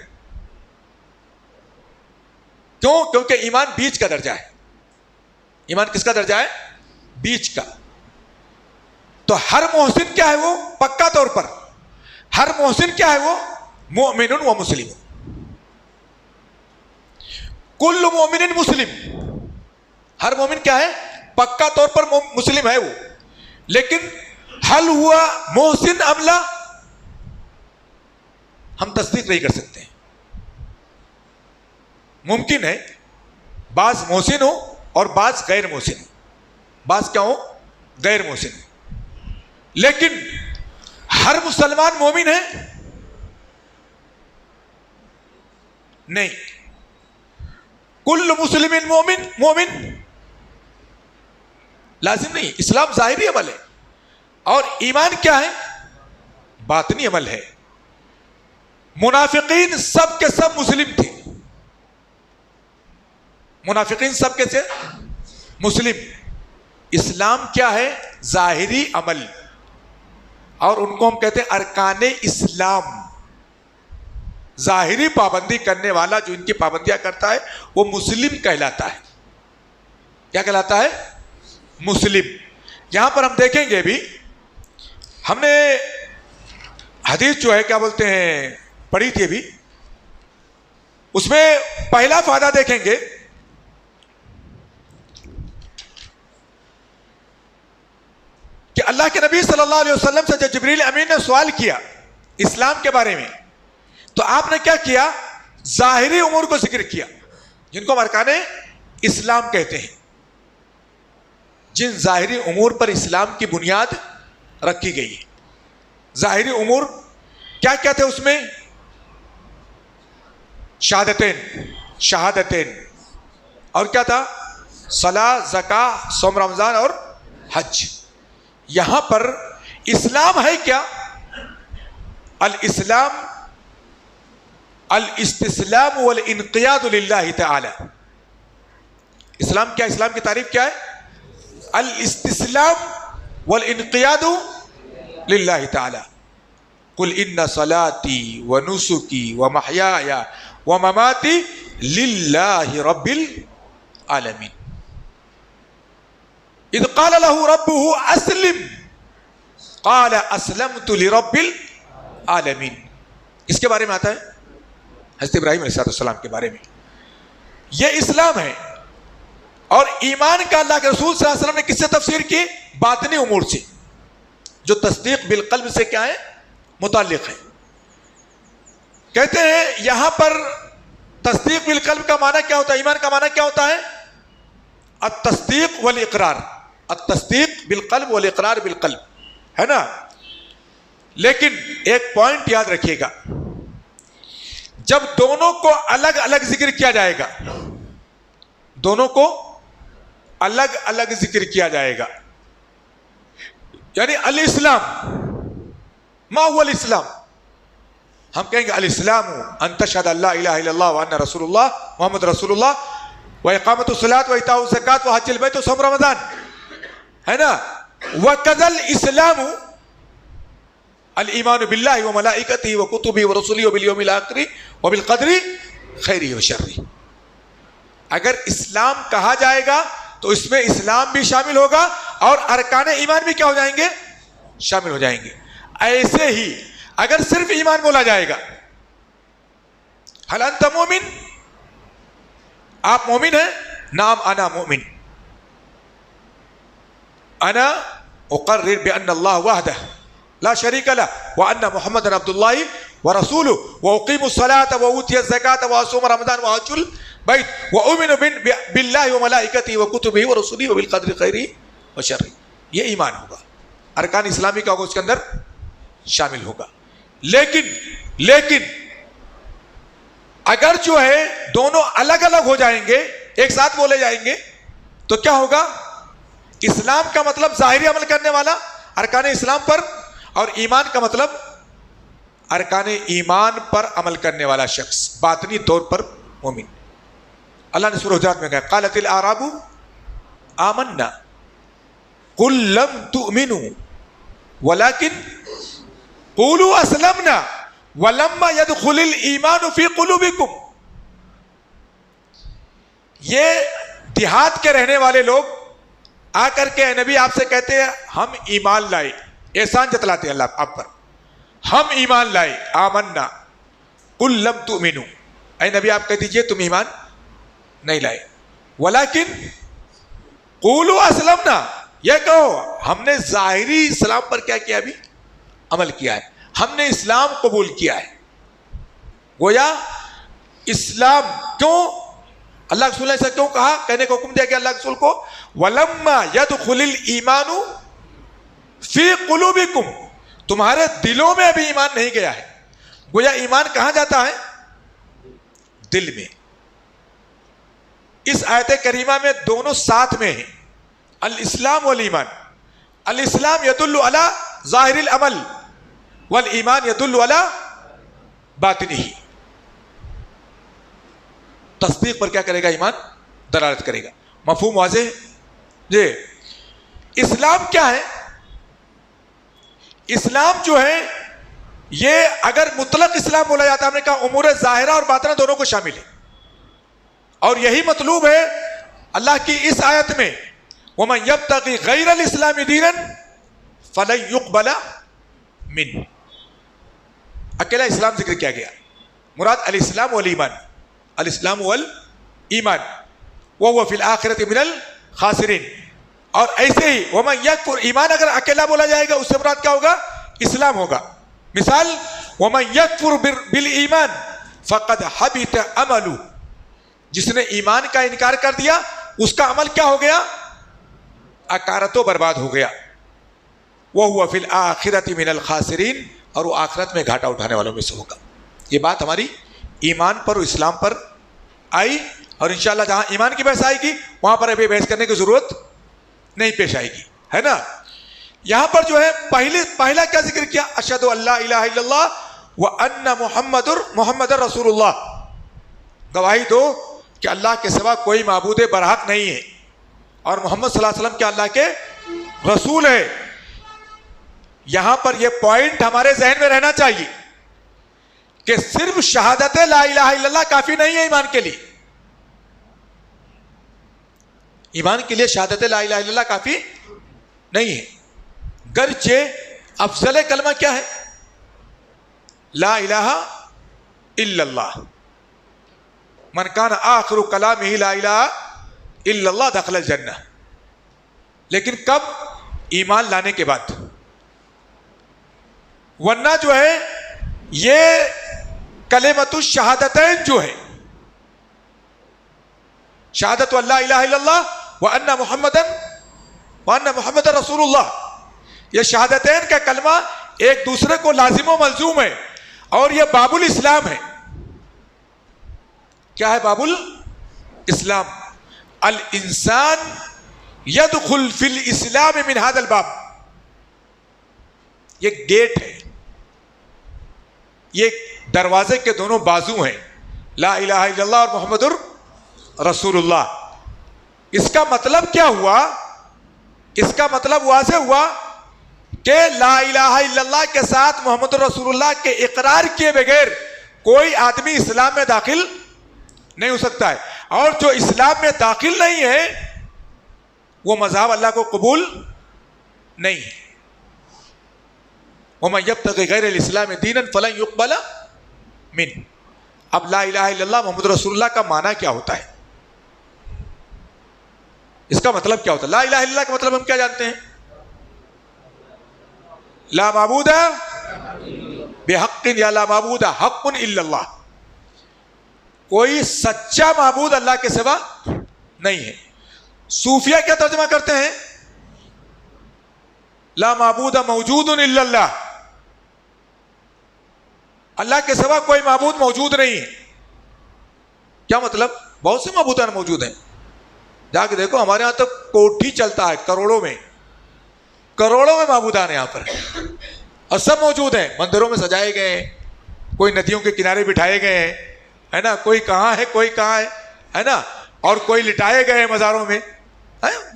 کیوں؟ کیونکہ ایمان بیچ کا درجہ ہے. ایمان کس کا درجہ ہے؟ بیچ کا. تو ہر محسن کیا ہے؟ وہ پکا طور پر ہر محسن کیا ہے؟ وہ مؤمن و مسلم. کل مومن مسلم، ہر مومن کیا ہے؟ پکا طور پر مسلم ہے وہ. لیکن حل ہوا محسن ام لا؟ ہم تصدیق نہیں کر سکتے. ممکن ہے بعض محسن ہو اور بعض غیر محسن. بعض کیا ہو؟ غیر محسن. لیکن ہر مسلمان مومن ہے؟ نہیں. کل مسلم مومن لازم نہیں. اسلام ظاہری عمل ہے اور ایمان کیا ہے؟ باطنی عمل ہے. منافقین سب کے سب مسلم تھے. منافقین سب کے سے مسلم. اسلام کیا ہے؟ ظاہری عمل. اور ان کو ہم کہتے ہیں ارکان اسلام. ظاہری پابندی کرنے والا جو ان کی پابندیاں کرتا ہے وہ مسلم کہلاتا ہے. کیا کہلاتا ہے؟ مسلم. یہاں پر ہم دیکھیں گے بھی، ہم نے حدیث جو ہے کیا بولتے ہیں پڑھی تھی ابھی، اس میں پہلا فائدہ دیکھیں گے کہ اللہ کے نبی صلی اللہ علیہ وسلم سے جب جبریل امین نے سوال کیا اسلام کے بارے میں، تو آپ نے کیا کیا؟ ظاہری امور کو ذکر کیا جن کو ہم ارکان اسلام کہتے ہیں. جن ظاہری امور پر اسلام کی بنیاد رکھی گئی ہے. ظاہری امور کیا کیا تھے اس میں؟ شہادتین اور کیا تھا؟ صلاۃ، زکوٰۃ، صوم رمضان اور حج. یہاں پر اسلام ہے کیا؟ الاسلام الاستسلام والانقیاد للہ تعالی. اسلام کیا؟ اسلام کی تعریف کیا ہے؟ الاستسلام والانقیاد للہ تعالی. قل ان صلاتی ونسکی ومحیای ومماتی للہ رب العالمین. اذ قال له ربه اسلم قال اسلمت لرب العالمین. اس کے بارے میں آتا ہے حضرت ابراہیم علیہ السلام کے بارے میں. یہ اسلام ہے. اور ایمان کا اللہ کے رسول صلی اللہ علیہ وسلم نے کس سے تفسیر کی؟ باطنی امور سے، جو تصدیق بالقلب سے کیا ہے؟ متعلق ہے. کہتے ہیں یہاں پر تصدیق بالقلب کا معنی کیا ہوتا ہے؟ ایمان کا معنی کیا ہوتا ہے؟ التصدیق والاقرار. التصدیق بالقلب والاقرار بالقلب، ہے نا. لیکن ایک پوائنٹ یاد رکھیے گا، جب دونوں کو الگ الگ ذکر کیا جائے گا، دونوں کو الگ الگ ذکر کیا جائے گا، یعنی الاسلام، ما هو الاسلام؟ ہم کہیں گے الاسلام ان تشهد ان لا الہ الا اللہ وان رسول اللہ محمد رسول اللہ واقامۃ الصلاۃ وایتاء الزکاۃ وحج البیت وصوم رمضان، ہے نا. وکذا الاسلام الایمان باللہ وملائکتہ وکتبہ ورسلہ وبالیوم الآخر وبالقدر خیرہ وشرہ. اگر اسلام کہا جائے گا تو اس میں اسلام بھی شامل ہوگا اور ارکان ایمان بھی کیا ہو جائیں گے؟ شامل ہو جائیں گے. ایسے ہی اگر صرف ایمان بولا جائے گا، هل انت مومن؟ آپ مومن ہیں؟ نعم انا مومن. انا اقرر بان اللہ وحدہ لا شریک لہ وان محمد عبد اللہ ورسولہ واقیم الصلاۃ واوتی الزکاۃ واصوم رمضان وحج البیت واؤمن باللہ وملائکتہ وکتبہ ورسلہ وبالقدر خیرہ وشرہ. یہ ایمان ہوگا، ارکان اسلامی کا ہوگا، اس کے اندر شامل ہوگا. لیکن اگر جو ہے دونوں الگ الگ ہو جائیں گے، ایک ساتھ بولے جائیں گے، تو کیا ہوگا؟ اسلام کا مطلب ظاہری عمل کرنے والا ارکان اسلام پر، اور ایمان کا مطلب ارکان ایمان پر عمل کرنے والا شخص، باطنی طور پر مومن. اللہ نے سورہ حجرات میں کہا قالت الاعراب آمنا قل لم تؤمنوا ولكن قولوا اسلمنا ولما يدخل الايمان في قلوبكم. یہ دیہات کے رہنے والے لوگ آ کر کے نبی آپ سے کہتے ہیں ہم ایمان لائے، احسان جتلاتے ہیں اللہ آپ پر، ہم ایمان لائے. آمنا قل لم تؤمنوا، اے نبی آپ کہہ دیجئے تم ایمان نہیں لائے. ولیکن قولوا اسلمنا، یہ کہو ہم نے ظاہری اسلام پر کیا کیا؟ ابھی عمل کیا ہے، ہم نے اسلام قبول کیا ہے. گویا اسلام کیوں اللہ کے رسول نے ایسا کیوں کہا؟ کہنے کا حکم دیا گیا اللہ کے رسول کو وَلَمَّا يَدْخُلِ الْإِيمَانُ فِي قُلُوبِكُمْ، تمہارے دلوں میں ابھی ایمان نہیں گیا ہے. گویا ایمان کہاں جاتا ہے؟ دل میں. اس آیت کریمہ میں دونوں ساتھ میں ہیں، الاسلام والایمان. الاسلام يدل على ظاہر العمل والایمان يدل على باطنہ. تصدیق پر کیا کرے گا؟ ایمان دلالت کرے گا. مفہوم واضح؟ جی. اسلام کیا ہے؟ اسلام جو ہے یہ اگر مطلق اسلام بولا جاتا ہے، ہم نے کہا امور ظاہرہ اور باطنہ دونوں کو شامل ہے، اور یہی مطلوب ہے اللہ کی اس آیت میں وَمَن يَبْتَغِ غَيْرَ الْإِسْلَامِ دِينًا فَلَن يُقْبَلَ مِنْهُ. اکیلا اسلام ذکر کیا گیا، مراد الاسلام والایمان، الاسلام والایمان وَهُوَ فِي الْآخِرَةِ مِنَ الْخَاسِرِينَ. اور ایسے ہی وَمَن يَكْفُرْ، ایمان اگر اکیلا بولا جائے گا اس سے مراد کیا ہوگا؟ اسلام ہوگا. مثال وَمَن يَكْفُرْ بِالْإِيمَانِ فَقَدْ حَبِطَ عَمَلُهُ، جس نے ایمان کا انکار کر دیا اس کا عمل کیا ہو گیا؟ اکارت و برباد ہو گیا. وَهُوَ فِي الْآخِرَةِ مِنَ الْخَاسِرِينَ، اور وہ آخرت میں گھاٹا اٹھانے والوں میں سے ہوگا. یہ بات ہماری ایمان پر اور اسلام پر آئی، اور انشاءاللہ جہاں ایمان کی بحث آئے گی وہاں پر ابھی بحث کرنے کی ضرورت نہیں پیش آئے گی، ہے نا. یہاں پر جو ہے پہلا کیا ذکر کیا؟ اشہد ان لا الہ الا اللہ وان محمد رسول اللہ، گواہی دو کہ اللہ کے سوا کوئی معبود برحق نہیں ہے اور محمد صلی اللہ علیہ وسلم کیا اللہ کے رسول ہے. یہاں پر یہ پوائنٹ ہمارے ذہن میں رہنا چاہیے کہ صرف شہادت لا الہ الا اللہ کافی نہیں ہے ایمان کے لیے. ایمان کے لیے شہادت لا الہ الا اللہ کافی نہیں ہے، گرچہ افضل کلمہ کیا ہے؟ لا الہ الا اللہ. من کان آخر کلامہ لا الہ الا اللہ دخل الجنہ. لیکن کب؟ ایمان لانے کے بعد. ورنہ جو ہے یہ کلمۃ الشہادتین جو ہے، شہادت ان لا الہ الا اللہ وان محمد رسول اللہ، یہ شہادتین کا کلمہ ایک دوسرے کو لازم و ملزوم ہے، اور یہ باب الاسلام ہے. کیا ہے باب الاسلام؟ الانسان يدخل فی الاسلام من هذا الباب. یہ گیٹ ہے، یہ دروازے کے دونوں بازو ہیں، لا الہ الا اللہ اور محمد رسول اللہ. اس کا مطلب کیا ہوا؟ اس کا مطلب واضح ہوا کہ لا الہ الا اللہ کے ساتھ محمد رسول اللہ کے اقرار کیے بغیر کوئی آدمی اسلام میں داخل نہیں ہو سکتا ہے، اور جو اسلام میں داخل نہیں ہے وہ مذہب اللہ کو قبول نہیں ہے. وَمَن يَبْتَغِ غَيْرَ الْإِسْلَامِ دِينًا فَلَن يُقْبَلَ مِنْهُ. اب لا الہ الا اللہ محمد رسول اللہ کا معنی کیا ہوتا ہے؟ اس کا مطلب کیا ہوتا ہے؟ لا الہ الا اللہ کا مطلب ہم کیا جانتے ہیں؟ لا معبود بحق یا لا معبود حق الا اللہ. کوئی سچا معبود اللہ کے سوا نہیں ہے. صوفیہ کیا ترجمہ کرتے ہیں؟ لا معبود موجود الا اللہ. اللہ کے سوا کوئی معبود موجود نہیں ہے. کیا مطلب؟ بہت سے معبودان موجود ہیں، جا کے دیکھو ہمارے یہاں تو کوٹھی چلتا ہے، کروڑوں میں معبودان یہاں پر، اور سب موجود ہیں، مندروں میں سجائے گئے ہیں، کوئی ندیوں کے کنارے بٹھائے گئے ہیں، ہے نا، کوئی کہاں ہے کوئی کہاں ہے نا، اور کوئی لٹائے گئے ہیں مزاروں میں،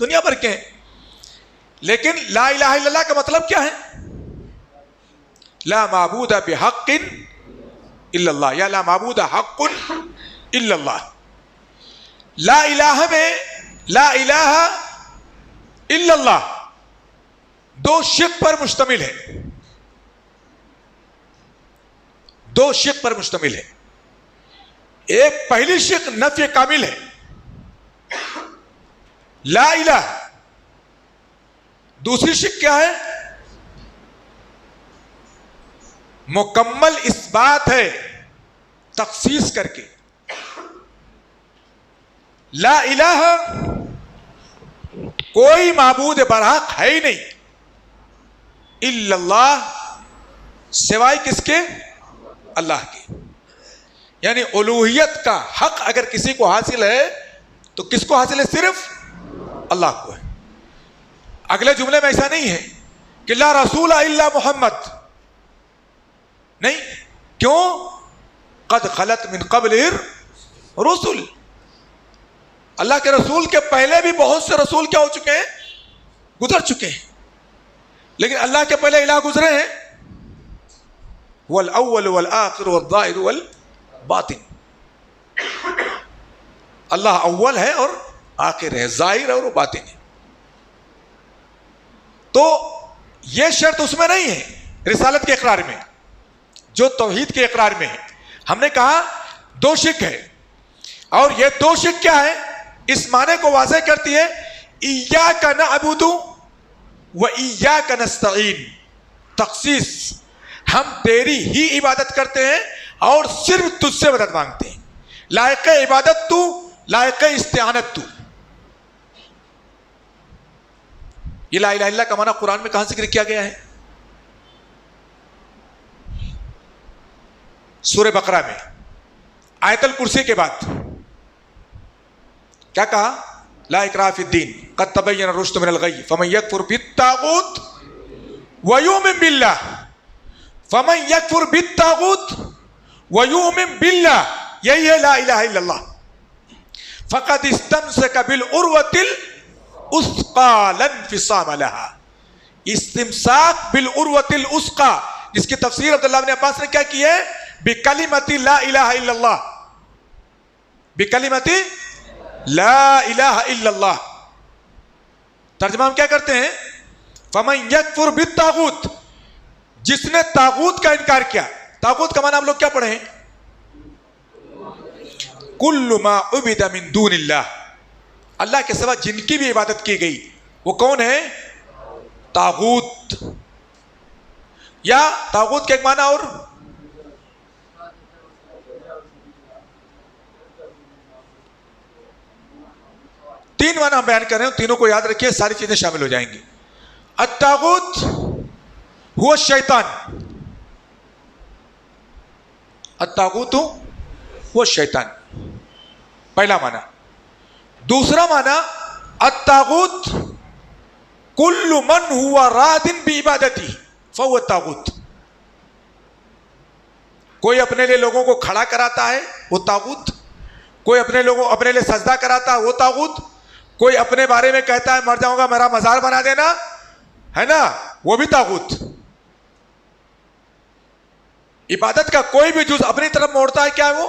دنیا بھر کے ہیں. لیکن لا الہ الا اللہ کا مطلب کیا ہے؟ لا معبود بحق الا اللہ یا لا معبود حق الا اللہ. لا الہ میں لا الہ الا اللہ دو شق پر مشتمل ہے، دو شق پر مشتمل ہے. ایک پہلی شق نفی کامل ہے، لا الہ. دوسری شق کیا ہے؟ مکمل اس بات ہے تخصیص کر کے. لا الہ کوئی معبود برحق ہے ہی نہیں الا اللہ، سوائے کس کے؟ اللہ کے. یعنی الوہیت کا حق اگر کسی کو حاصل ہے تو کس کو حاصل ہے؟ صرف اللہ کو ہے. اگلے جملے میں ایسا نہیں ہے کہ لا رسول الا محمد، نہیں. کیوں؟ قد خلت من قبل رسل، اللہ کے رسول کے پہلے بھی بہت سے رسول کیا ہو چکے ہیں؟ گزر چکے ہیں. لیکن اللہ کے پہلے الہ گزرے ہیں، والاول والآخر والظاہر والباطن. اللہ اول ہے اور آخر ہے، ظاہر ہے اور باطن ہے. تو یہ شرط اس میں نہیں ہے رسالت کے اقرار میں جو توحید کے اقرار میں ہے. ہم نے کہا دو شق ہے، اور یہ دو شق کیا ہے اس معنی کو واضح کرتی ہے، ایاک نعبد و ایاک نستعین. تخصیص، ہم تیری ہی عبادت کرتے ہیں اور صرف تجھ سے مدد مانگتے ہیں. لائق عبادت تو، لائق استعانت تو. یہ لا الہ الا اللہ کا معنی قرآن میں کہاں ذکر کیا گیا ہے؟ سورہ بقرہ میں آیت الکرسی کے بعد کیا کہا؟ لا اکراہ فی الدین قد تبین الرشد من الغی فمن یکفر بالطاغوت ویؤمن باللہ فمن یکفر بالطاغوت ویؤمن باللہ، یہی ہے لا الہ الا اللہ. فقد استمسک بالعروۃ الوثقی لا انفصام لها. استمساک بالعروۃ الوثقی، جس کی تفسیر عبداللہ بن عباس نے کیا کی ہے؟ بکلمۃ لا الہ الا اللہ، بکلمۃ لا الہ الا اللہ. ترجمہ ہم کیا کرتے ہیں؟ فمن یکفر بالطاغوت، جس نے طاغوت کا انکار کیا. طاغوت کا معنی ہم لوگ کیا پڑھے ہیں؟ کل ما عبد من دون اللہ، اللہ کے سوا جن کی بھی عبادت کی گئی وہ کون ہے؟ طاغوت. یا طاغوت کا ایک معنی اور تین معنی ہم بیان کر رہے ہیں، تینوں کو یاد رکھیے، ساری چیزیں شامل ہو جائیں گی. الطاغوت هو الشیطان، الطاغوت هو الشیطان، پہلا معنی. دوسرا معنی الطاغوت کل من هو راض بعبادته فهو الطاغوت. کوئی اپنے لیے لوگوں کو کھڑا کراتا ہے وہ طاغوت، کوئی اپنے لیے سجدہ کراتا ہے وہ طاغوت، کوئی اپنے بارے میں کہتا ہے مر جاؤں گا میرا مزار بنا دینا، ہے نا، وہ بھی طاغوت. عبادت کا کوئی بھی جز اپنی طرف موڑتا ہے، کیا ہے وہ؟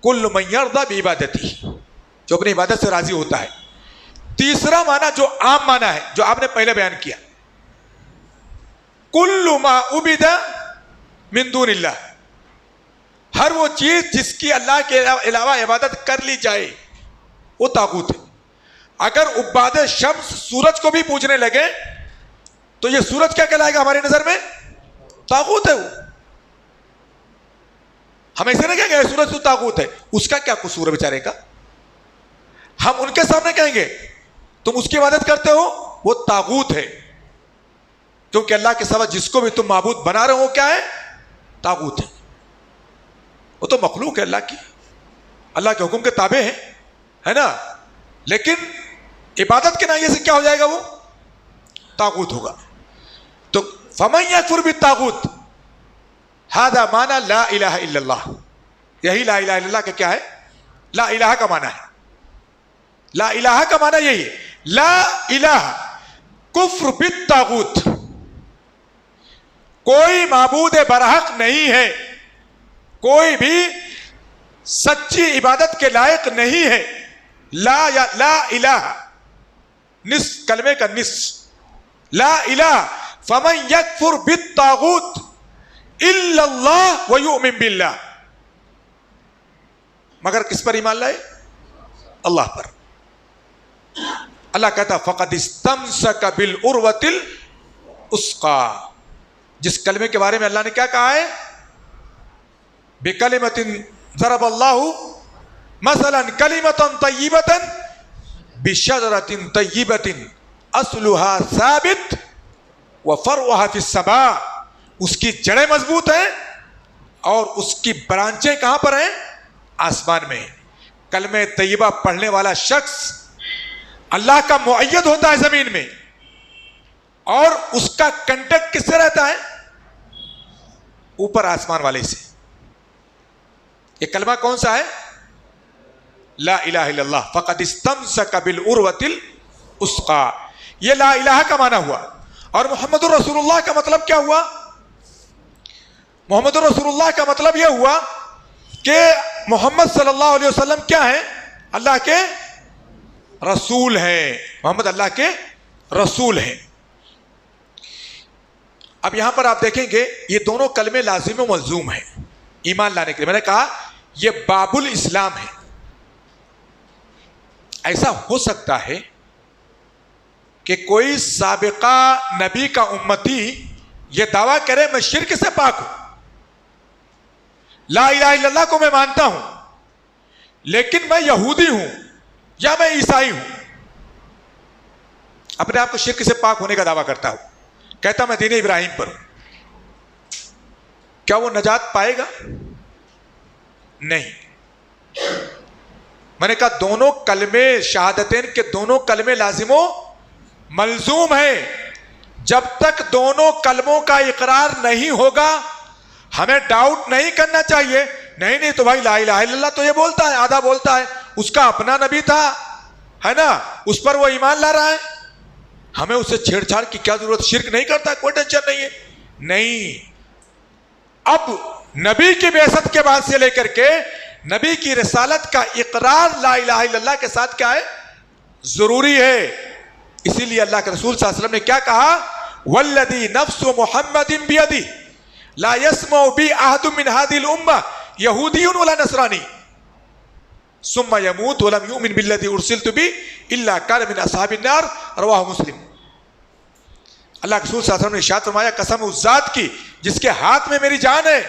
کل من یرضی بعبادتی، جو اپنی عبادت سے راضی ہوتا ہے. تیسرا معنی جو عام معنی ہے جو آپ نے پہلے بیان کیا، کل ما عبد من دون اللہ، ہر وہ چیز جس کی اللہ کے علاوہ عبادت کر لی جائے وہ طاغوت ہے. اگر عباد شمس سورج کو بھی پوجنے لگے تو یہ سورج کیا کہلائے گا ہماری نظر میں؟ طاغوت ہے. وہ ہم ایسے نہیں کہیں گے سورج تو طاغوت ہے، اس کا کیا قصور ہے بیچارے کا؟ ہم ان کے سامنے کہیں گے تم اس کی عبادت کرتے ہو وہ طاغوت ہے، کیونکہ اللہ کے سوا جس کو بھی تم معبود بنا رہے ہو کیا ہے؟ طاغوت ہے. وہ تو مخلوق ہے اللہ کی، اللہ کے حکم کے تابع ہے نا، لیکن عبادت کے نائے سے کیا ہو جائے گا؟ وہ طاغوت ہوگا. تو فمن یکفر بالطاغوت ھذا معنی لا الہ الا اللہ. یہی لا الہ الا اللہ کا کیا ہے؟ لا الہ کا معنی ہے. لا الہ کا معنی یہی ہے، لا الہ کفر بالطاغوت، کوئی معبود برحق نہیں ہے، کوئی بھی سچی عبادت کے لائق نہیں ہے. لا الہ نصف کلمے کا نصف، لا الہ فمن یکفر بالطاغوت الا اللہ ویؤمن باللہ. مگر کس پر ایمان لائے؟ اللہ پر. اللہ کہتا فقد استمسک بالعروۃ الوثقی. جس کلمے کے بارے میں اللہ نے کیا کہا ہے؟ بکلمۃ ضرب اللہ مثلا کلمۃ طیبۃ بشجرۃ طیبۃ اصلها ثابت وفرعها فی السماء. اس کی جڑیں مضبوط ہیں اور اس کی برانچیں کہاں پر ہیں؟ آسمان میں. کلمہ طیبہ پڑھنے والا شخص اللہ کا مؤید ہوتا ہے زمین میں، اور اس کا کنٹیکٹ کس سے رہتا ہے؟ اوپر آسمان والے سے. یہ کلمہ کون سا ہے؟ لا الہ الا اللہ فقد استمسک بالعروۃ الوثقی. یہ لا الہ کا معنی ہوا. اور محمد الرسول اللہ کا مطلب کیا ہوا؟ محمد الرسول اللہ کا مطلب یہ ہوا کہ محمد صلی اللہ علیہ وسلم کیا ہیں؟ اللہ کے رسول ہیں. محمد اللہ کے رسول ہیں. اب یہاں پر آپ دیکھیں گے یہ دونوں کلمے لازم و ملزوم ہیں ایمان لانے کے لیے. میں نے کہا یہ باب الاسلام ہے. ایسا ہو سکتا ہے کہ کوئی سابقہ نبی کا امتی یہ دعویٰ کرے میں شرک سے پاک ہوں, لا الہ الا اللہ کو میں مانتا ہوں, لیکن میں یہودی ہوں یا میں عیسائی ہوں, اپنے آپ کو شرک سے پاک ہونے کا دعویٰ کرتا ہوں, کہتا میں دین ابراہیم پر ہوں. کیا وہ نجات پائے گا؟ نہیں. میں نے کہا دونوں کلمے شہادتین کے دونوں کلمے لازم و ملزوم ہیں. جب تک دونوں کلموں کا اقرار نہیں ہوگا ہمیں ڈاؤٹ نہیں کرنا چاہیے نہیں تو بھائی لا الہ الا اللہ تو یہ بولتا ہے, آدھا بولتا ہے, اس کا اپنا نبی تھا ہے نا, اس پر وہ ایمان لا رہا ہے, ہمیں اسے چھیڑ چھاڑ کی کیا ضرورت, شرک نہیں کرتا, کوئی ٹینشن نہیں ہے. نہیں, اب نبی کی بعثت کے بعد سے لے کر کے نبی کی رسالت کا اقرار لا الہ الا اللہ کے ساتھ کیا ہے؟ ضروری ہے. اسی لیے اللہ کے رسول صلی اللہ علیہ وسلم نے کیا کہا؟ والذی نفس محمد بیدی لا يسمع بی احد من هذه الامه یہودی ولا نصرانی ثم يموت ولم يؤمن بالذی ارسلت به الا كان من اصحاب النار. رواہ مسلم. اللہ کے رسول صلی اللہ علیہ وسلم نے ارشاد فرمایا قسم اس ذات کی جس کے ہاتھ میں میری جان ہے,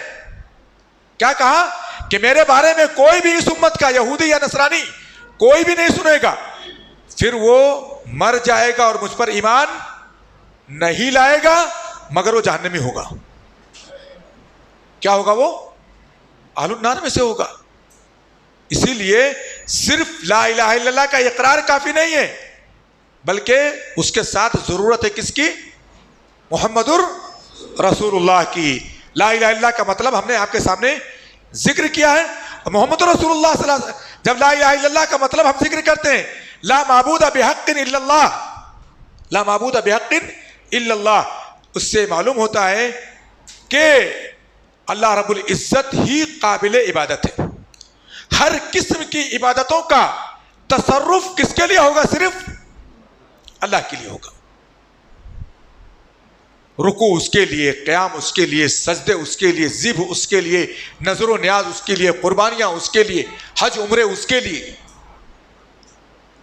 کیا کہا کہ میرے بارے میں کوئی بھی اس امت کا یہودی یا نصرانی کوئی بھی نہیں سنے گا, پھر وہ مر جائے گا اور مجھ پر ایمان نہیں لائے گا مگر وہ جہنمی ہوگا. کیا ہوگا؟ وہ اہل النار میں سے ہوگا. اسی لیے صرف لا الہ الا اللہ کا اقرار کافی نہیں ہے بلکہ اس کے ساتھ ضرورت ہے کس کی؟ محمد رسول اللہ کی. لا الہ الا اللہ کا مطلب ہم نے آپ کے سامنے ذکر کیا ہے. محمد رسول اللہ صلی اللہ علیہ وسلم, جب لا الہ الا اللہ کا مطلب ہم ذکر کرتے ہیں لا معبود بحق الا اللہ, لا معبود بحق الا اللہ, اس سے معلوم ہوتا ہے کہ اللہ رب العزت ہی قابل عبادت ہے. ہر قسم کی عبادتوں کا تصرف کس کے لیے ہوگا؟ صرف اللہ کے لیے ہوگا. رکوع اس کے لیے, قیام اس کے لیے, سجدے اس کے لیے, ذبح اس کے لیے, نظر و نیاز اس کے لیے, قربانیاں اس کے لیے, حج عمرے اس کے لیے.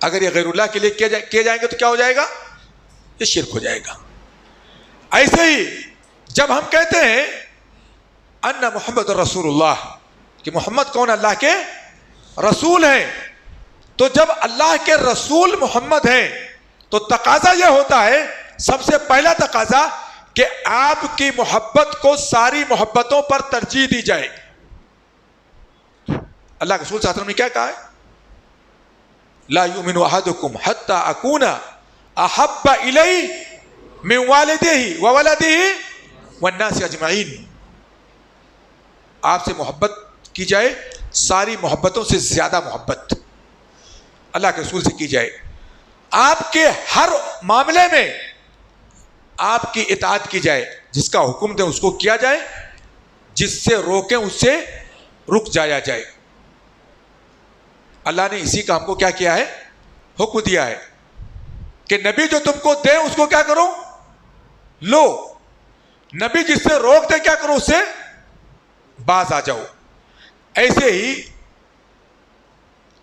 اگر یہ غیر اللہ کے لیے کیے جائیں گے تو کیا ہو جائے گا؟ یہ شرک ہو جائے گا. ایسے ہی جب ہم کہتے ہیں ان محمد رسول اللہ کہ محمد کون؟ اللہ کے رسول ہیں, تو جب اللہ کے رسول محمد ہیں تو تقاضا یہ ہوتا ہے, سب سے پہلا تقاضا کہ آپ کی محبت کو ساری محبتوں پر ترجیح دی جائے. اللہ کے رسول صلی اللہ علیہ وسلم نے کیا کہا ہے؟ لا یؤمن احدکم حتی اکون احب الیہ من والدہ وولدہ والناس اجمعین. آپ سے محبت کی جائے ساری محبتوں سے زیادہ محبت اللہ کے رسول سے کی جائے. آپ کے ہر معاملے میں آپ کی اطاعت کی جائے, جس کا حکم دیں اس کو کیا جائے, جس سے روکیں اس سے رک جایا جائے. اللہ نے اسی کا ہم کو کیا کیا ہے؟ حکم دیا ہے کہ نبی جو تم کو دے اس کو کیا کرو؟ لو. نبی جس سے روک دے کیا کرو؟ اس سے باز آ جاؤ. ایسے ہی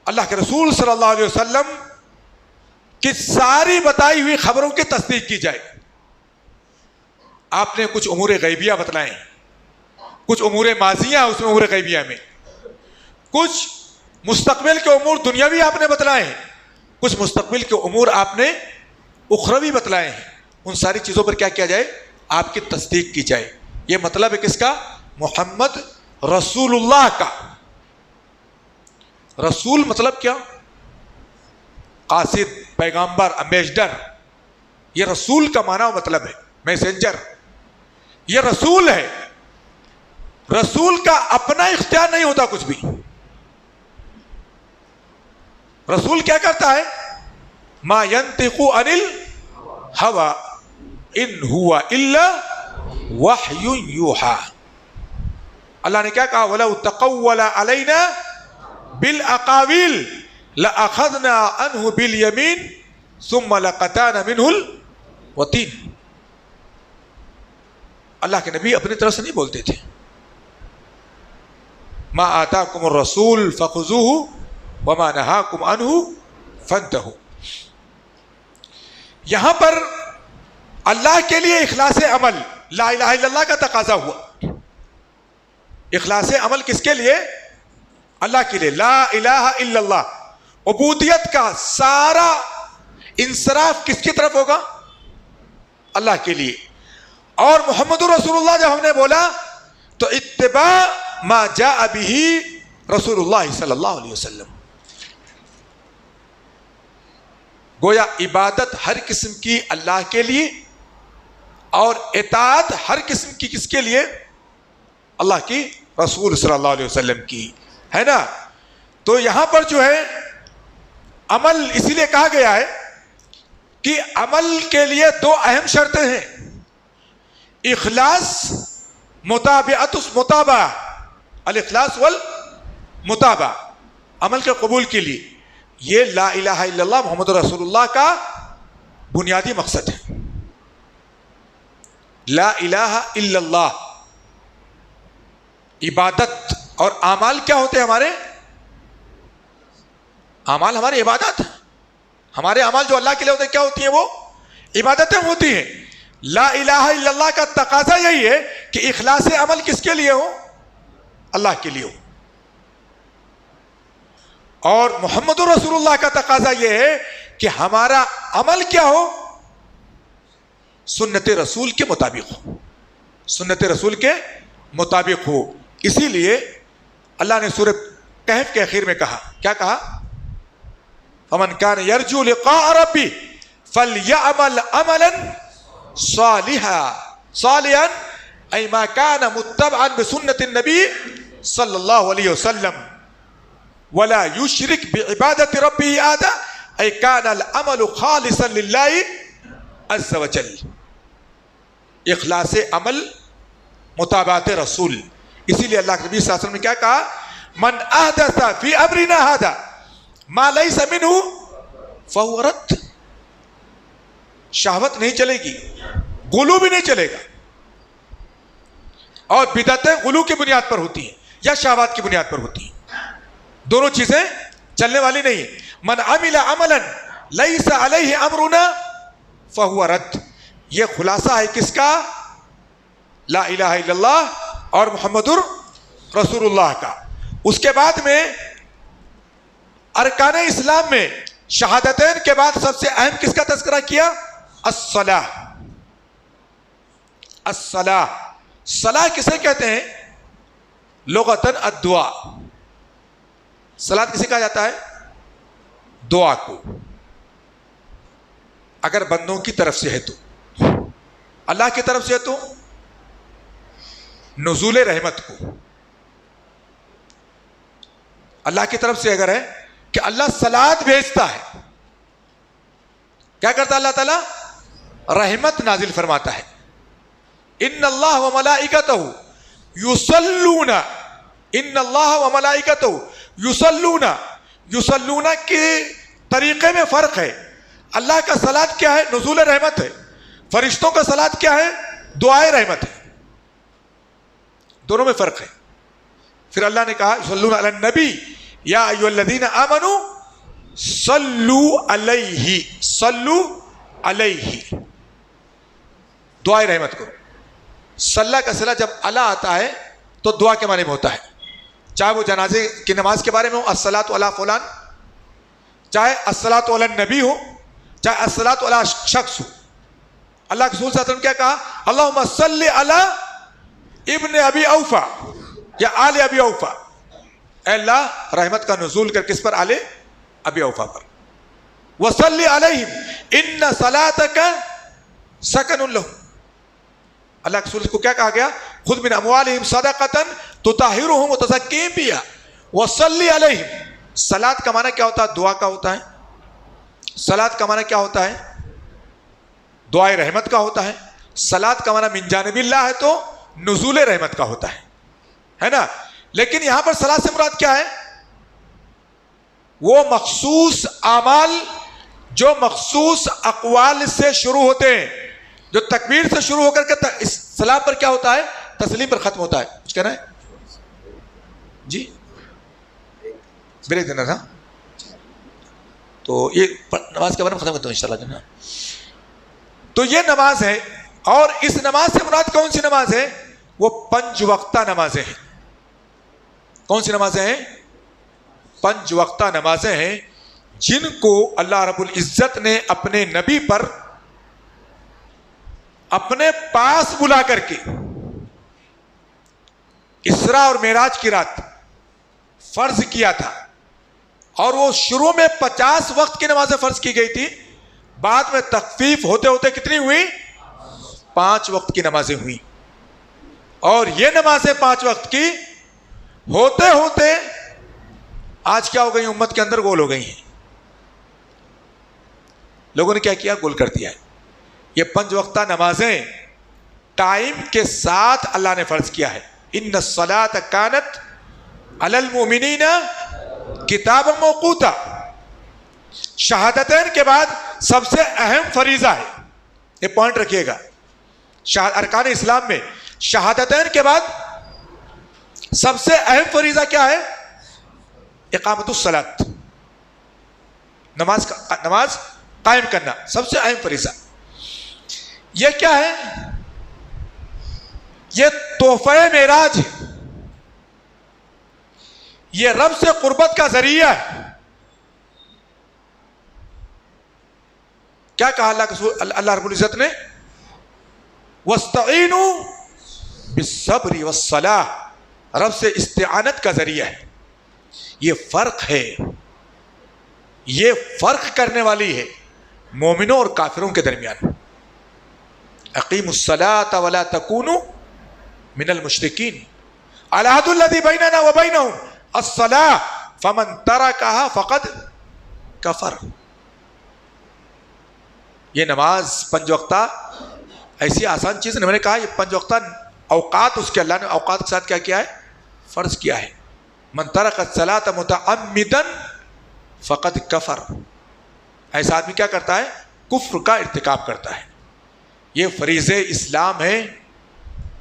اللہ کے رسول صلی اللہ علیہ وسلم کی ساری بتائی ہوئی خبروں کی تصدیق کی جائے. آپ نے کچھ امور غیبیہ بتلائیں, کچھ امور ماضیہ اس میں امور غیبیہ میں, کچھ مستقبل کے امور دنیاوی آپ نے بتلائے ہیں, کچھ مستقبل کے امور آپ نے اخروی بتلائے ہیں. ان ساری چیزوں پر کیا کیا جائے؟ آپ کی تصدیق کی جائے. یہ مطلب ہے کس کا؟ محمد رسول اللہ کا. رسول مطلب کیا؟ قاصد, پیغامبر, امبیسڈر. یہ رسول کا معنی و مطلب ہے میسنجر. یہ رسول ہے. رسول کا اپنا اختیار نہیں ہوتا کچھ بھی. رسول کیا کرتا ہے؟ ما ينطق عن الهوى ان ہوا الا وحی یوحا. اللہ نے کیا کہا؟ وَلَوْ تَقَوَّلَ عَلَيْنَا بِالْأَقَاوِيلِ لَأَخَذْنَا عَنْهُ بِالْيَمِينِ ثُمَّ لَقَطَعْنَا مِنْهُ الْوَتِينَ. اللہ کے نبی اپنی طرف سے نہیں بولتے تھے. ما آتاکم الرسول فخذوه وما نهاکم عنه فانتهوا. یہاں پر اللہ کے لیے اخلاص عمل لا الہ الا اللہ کا تقاضا ہوا. اخلاص عمل کس کے لیے؟ اللہ کے لیے. لا الہ الا اللہ. عبودیت کا سارا انصراف کس کی طرف ہوگا؟ اللہ کے لیے. اور محمد رسول اللہ جب ہم نے بولا تو اتباع ما جاء به رسول اللہ صلی اللہ علیہ وسلم. گویا عبادت ہر قسم کی اللہ کے لیے اور اطاعت ہر قسم کی کس کے لیے؟ اللہ کی رسول صلی اللہ علیہ وسلم کی ہے نا. تو یہاں پر جو ہے عمل اسی لیے کہا گیا ہے کہ عمل کے لیے دو اہم شرطیں ہیں. اخلاص متابعت متابعہ، الاخلاص والمتابعہ عمل کے قبول کے لیے. یہ لا الہ الا اللہ محمد رسول اللہ کا بنیادی مقصد ہے. لا الہ الا اللہ. عبادت اور اعمال کیا ہوتے ہیں ہمارے؟ اعمال ہماری عبادت. ہمارے اعمال جو اللہ کے لیے ہوتے ہیں کیا ہوتی ہیں؟ وہ عبادتیں ہوتی ہیں. لا الہ الا اللہ کا تقاضا یہی ہے کہ اخلاص عمل کس کے لیے ہو؟ اللہ کے لیے ہو. اور محمد رسول اللہ کا تقاضا یہ ہے کہ ہمارا عمل کیا ہو؟ سنت رسول کے مطابق ہو. سنت رسول کے مطابق ہو. اسی لیے اللہ نے سورہ کہف کے اخیر میں کہا، کیا کہا؟ فمن کان یرجو لقاء ربی فلیعمل عملا صالحا ای ما کان متبعا بسنت النبی صلی اللہ علیہ وسلم ولا یشرک بعبادت ربی احدا ای کان العمل خالصا للہ عز وجل. اخلاص عمل متابعت رسول. اسی لیے اللہ کے نبی صلی اللہ علیہ وسلم نے کیا کہا؟ من احدث فی امرنا ھذا ما لیس منہ فہو رد. شہوت نہیں چلے گی، غلو بھی نہیں چلے گا. اور بدعتیں غلو کی بنیاد پر ہوتی ہیں یا شہوات کی بنیاد پر ہوتی ہیں. دونوں چیزیں چلنے والی نہیں ہیں. من عمل عملا لیس علیہ امرنا فہو رد. یہ خلاصہ ہے کس کا؟ لا الہ الا اللہ اور محمد رسول اللہ کا. اس کے بعد میں ارکان اسلام میں شہادتین کے بعد سب سے اہم کس کا تذکرہ کیا؟ الصلاۃ. الصلاۃ. صلاۃ کسے کہتے ہیں؟ لغتاً الدعا. صلاۃ کسے کہا جاتا ہے؟ دعا کو. اگر بندوں کی طرف سے ہے تو، اللہ کی طرف سے ہے تو نزول رحمت کو. اللہ کی طرف سے اگر ہے کہ اللہ صلاۃ بھیجتا ہے، کیا کرتا اللہ تعالیٰ؟ رحمت نازل فرماتا ہے. ان اللہ و ملائکتہ یصلون. ان اللہ و ملائکتہ یصلون. یصلون کے طریقے میں فرق ہے. اللہ کا صلاۃ کیا ہے؟ نزول رحمت ہے. فرشتوں کا صلاۃ کیا ہے؟ دعائے رحمت ہے. دونوں میں فرق ہے. پھر اللہ نے کہا یصلون علی النبی یا ایھا الذین آمنوا صلوا علیہ. صلوا علیہ دعائے رحمت کرو. صلی کا صلہ جب اللہ آتا ہے تو دعا کے معنی میں ہوتا ہے. چاہے وہ جنازے کی نماز کے بارے میں ہو الصلاۃ علی فلان، چاہے الصلاۃ علی النبی ہو، چاہے الصلاۃ علی شخص ہو. اللہ کے رسول صلی اللہ علیہ وسلم کیا کہا؟ اللہم صلی علی ابن ابی اوفا یا آل ابی اوفا. اے اللہ رحمت کا نزول کر کس پر؟ آل ابی اوفا پر. وصلی علیہم ان صلاتک سکن لہم. اللہ کے رسول کو کیا کہا گیا؟ خذ من اموالہم صدقۃ تطہرہم وتزکیہم بہا وصلی علیہم. صلاۃ کا معنی کیا ہوتا ہے؟ دعا کا ہوتا ہے. صلاۃ کا معنی کیا ہوتا ہے؟ دعائے رحمت کا ہوتا ہے. صلات کا معنی من جانب اللہ ہے تو نزول رحمت کا ہوتا ہے نا. لیکن یہاں پر صلات سے مراد کیا ہے؟ وہ مخصوص اعمال جو مخصوص اقوال سے شروع ہوتے ہیں, جو تکبیر سے شروع ہو کر کے اس سلام پر کیا ہوتا ہے؟ تسلیم پر ختم ہوتا ہے. کچھ کہنا ہے جی؟ بریک دینا تھا تو یہ نماز کے بارے میں ختم کرتا ہوں انشاءاللہ. تو یہ نماز ہے, اور اس نماز سے مراد کون سی نماز ہے؟ وہ 5 وقتہ نمازیں ہیں. کون سی نمازیں ہیں؟ 5 وقتہ نمازیں ہیں, جن کو اللہ رب العزت نے اپنے نبی پر اپنے پاس بلا کر کے اسراء اور معراج کی رات فرض کیا تھا. اور وہ شروع میں 50 وقت کی نمازیں فرض کی گئی تھی, بعد میں تخفیف ہوتے ہوتے کتنی ہوئی؟ 5 وقت کی نمازیں ہوئی. اور یہ نمازیں 5 وقت کی ہوتے ہوتے آج کیا ہو گئی؟ امت کے اندر گول ہو گئی ہیں. لوگوں نے کیا کیا؟ گول کر دیا ہے. یہ 5 وقتہ نمازیں ٹائم کے ساتھ اللہ نے فرض کیا ہے. ان الصلاۃ کانت علی المؤمنین کتابا موقوتا. شہادتین کے بعد سب سے اہم فریضہ ہے, یہ پوائنٹ رکھیے گا, ارکان اسلام میں شہادتین کے بعد سب سے اہم فریضہ کیا ہے؟ اقامت الصلاۃ, نماز قائم کرنا سب سے اہم فریضہ. یہ کیا ہے؟ یہ تحفہ معراج ہے, یہ رب سے قربت کا ذریعہ ہے. کیا کہا اللہ رب العزت نے؟ وَاسْتَعِينُوا بِالصَّبْرِ وَالصَّلَاةِ, رب سے استعانت کا ذریعہ ہے. یہ فرق ہے, یہ فرق کرنے والی ہے مومنوں اور کافروں کے درمیان. اقیموا الصلاۃ ولا تکونوا من المشرکین, العہد الذی بیننا وبینہم الصلاۃ فمن ترکہا فقد کفر. یہ نماز 5 وقتہ ایسی آسان چیز نہیں. میں نے کہا یہ 5 وقتہ اوقات اس کے اللہ نے اوقات کے ساتھ کیا کیا ہے؟ فرض کیا ہے. من ترک الصلاۃ متعمدا فقد کفر. ایسا آدمی کیا کرتا ہے؟ کفر کا ارتکاب کرتا ہے. یہ فریضے اسلام ہے,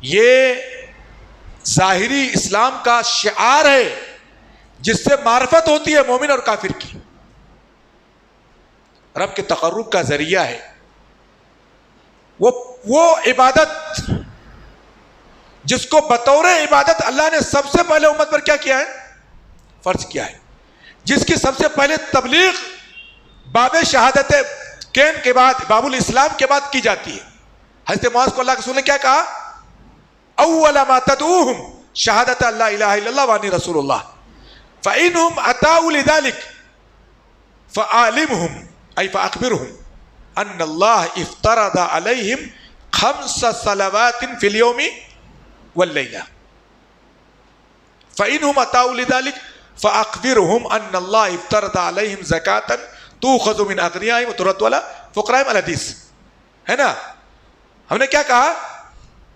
یہ ظاہری اسلام کا شعار ہے جس سے معرفت ہوتی ہے مومن اور کافر کی, رب کے تقرب کا ذریعہ ہے. وہ عبادت جس کو بطور عبادت اللہ نے سب سے پہلے امت پر کیا کیا ہے؟ فرض کیا ہے. جس کی سب سے پہلے تبلیغ باب شہادت کین کے بعد, باب الاسلام کے بعد کی جاتی ہے. حضرت معاذ کو اللہ کے رسول نے کیا کہا؟ اول ما تدعوہم شہادت اللہ الہ الا اللہ وانی رسول اللہ فإنہم اتاؤوا لذلک فعالمہم ای فاخبرہم ان اللہ افترض علیہم 5 صلوات فی اليوم واللیلہ فإنہم اتاؤوا لذلک فاخبرہم ان اللہ افترض علیہم زکاة تؤخذ من اغنیائہم وترد علی فقرائہم. الحدیث ہے نا. ہم نے کیا کہا؟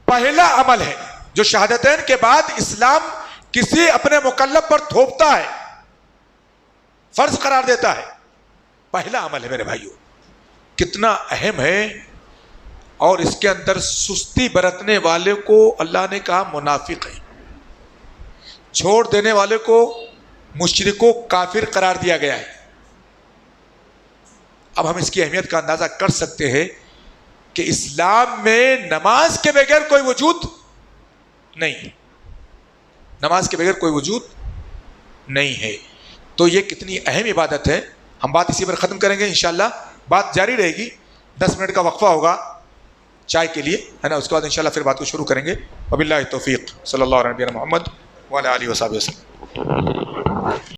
پہلا عمل ہے جو شہادتین کے بعد اسلام کسی اپنے مکلف پر تھوپتا ہے, فرض قرار دیتا ہے. پہلا عمل ہے میرے بھائیو, کتنا اہم ہے. اور اس کے اندر سستی برتنے والے کو اللہ نے کہا منافق ہے, چھوڑ دینے والے کو مشرک و کافر قرار دیا گیا ہے. اب ہم اس کی اہمیت کا اندازہ کر سکتے ہیں کہ اسلام میں نماز کے بغیر کوئی وجود نہیں, نماز کے بغیر کوئی وجود نہیں ہے. تو یہ کتنی اہم عبادت ہے. ہم بات اسی پر ختم کریں گے انشاءاللہ, بات جاری رہے گی. 10 منٹ کا وقفہ ہوگا چائے کے لیے, ہے نا. اس کے بعد انشاءاللہ پھر بات کو شروع کریں گے. وباللہ التوفیق. صلی اللہ علیہ محمد وعلی آلہ وصحبہ وسلم.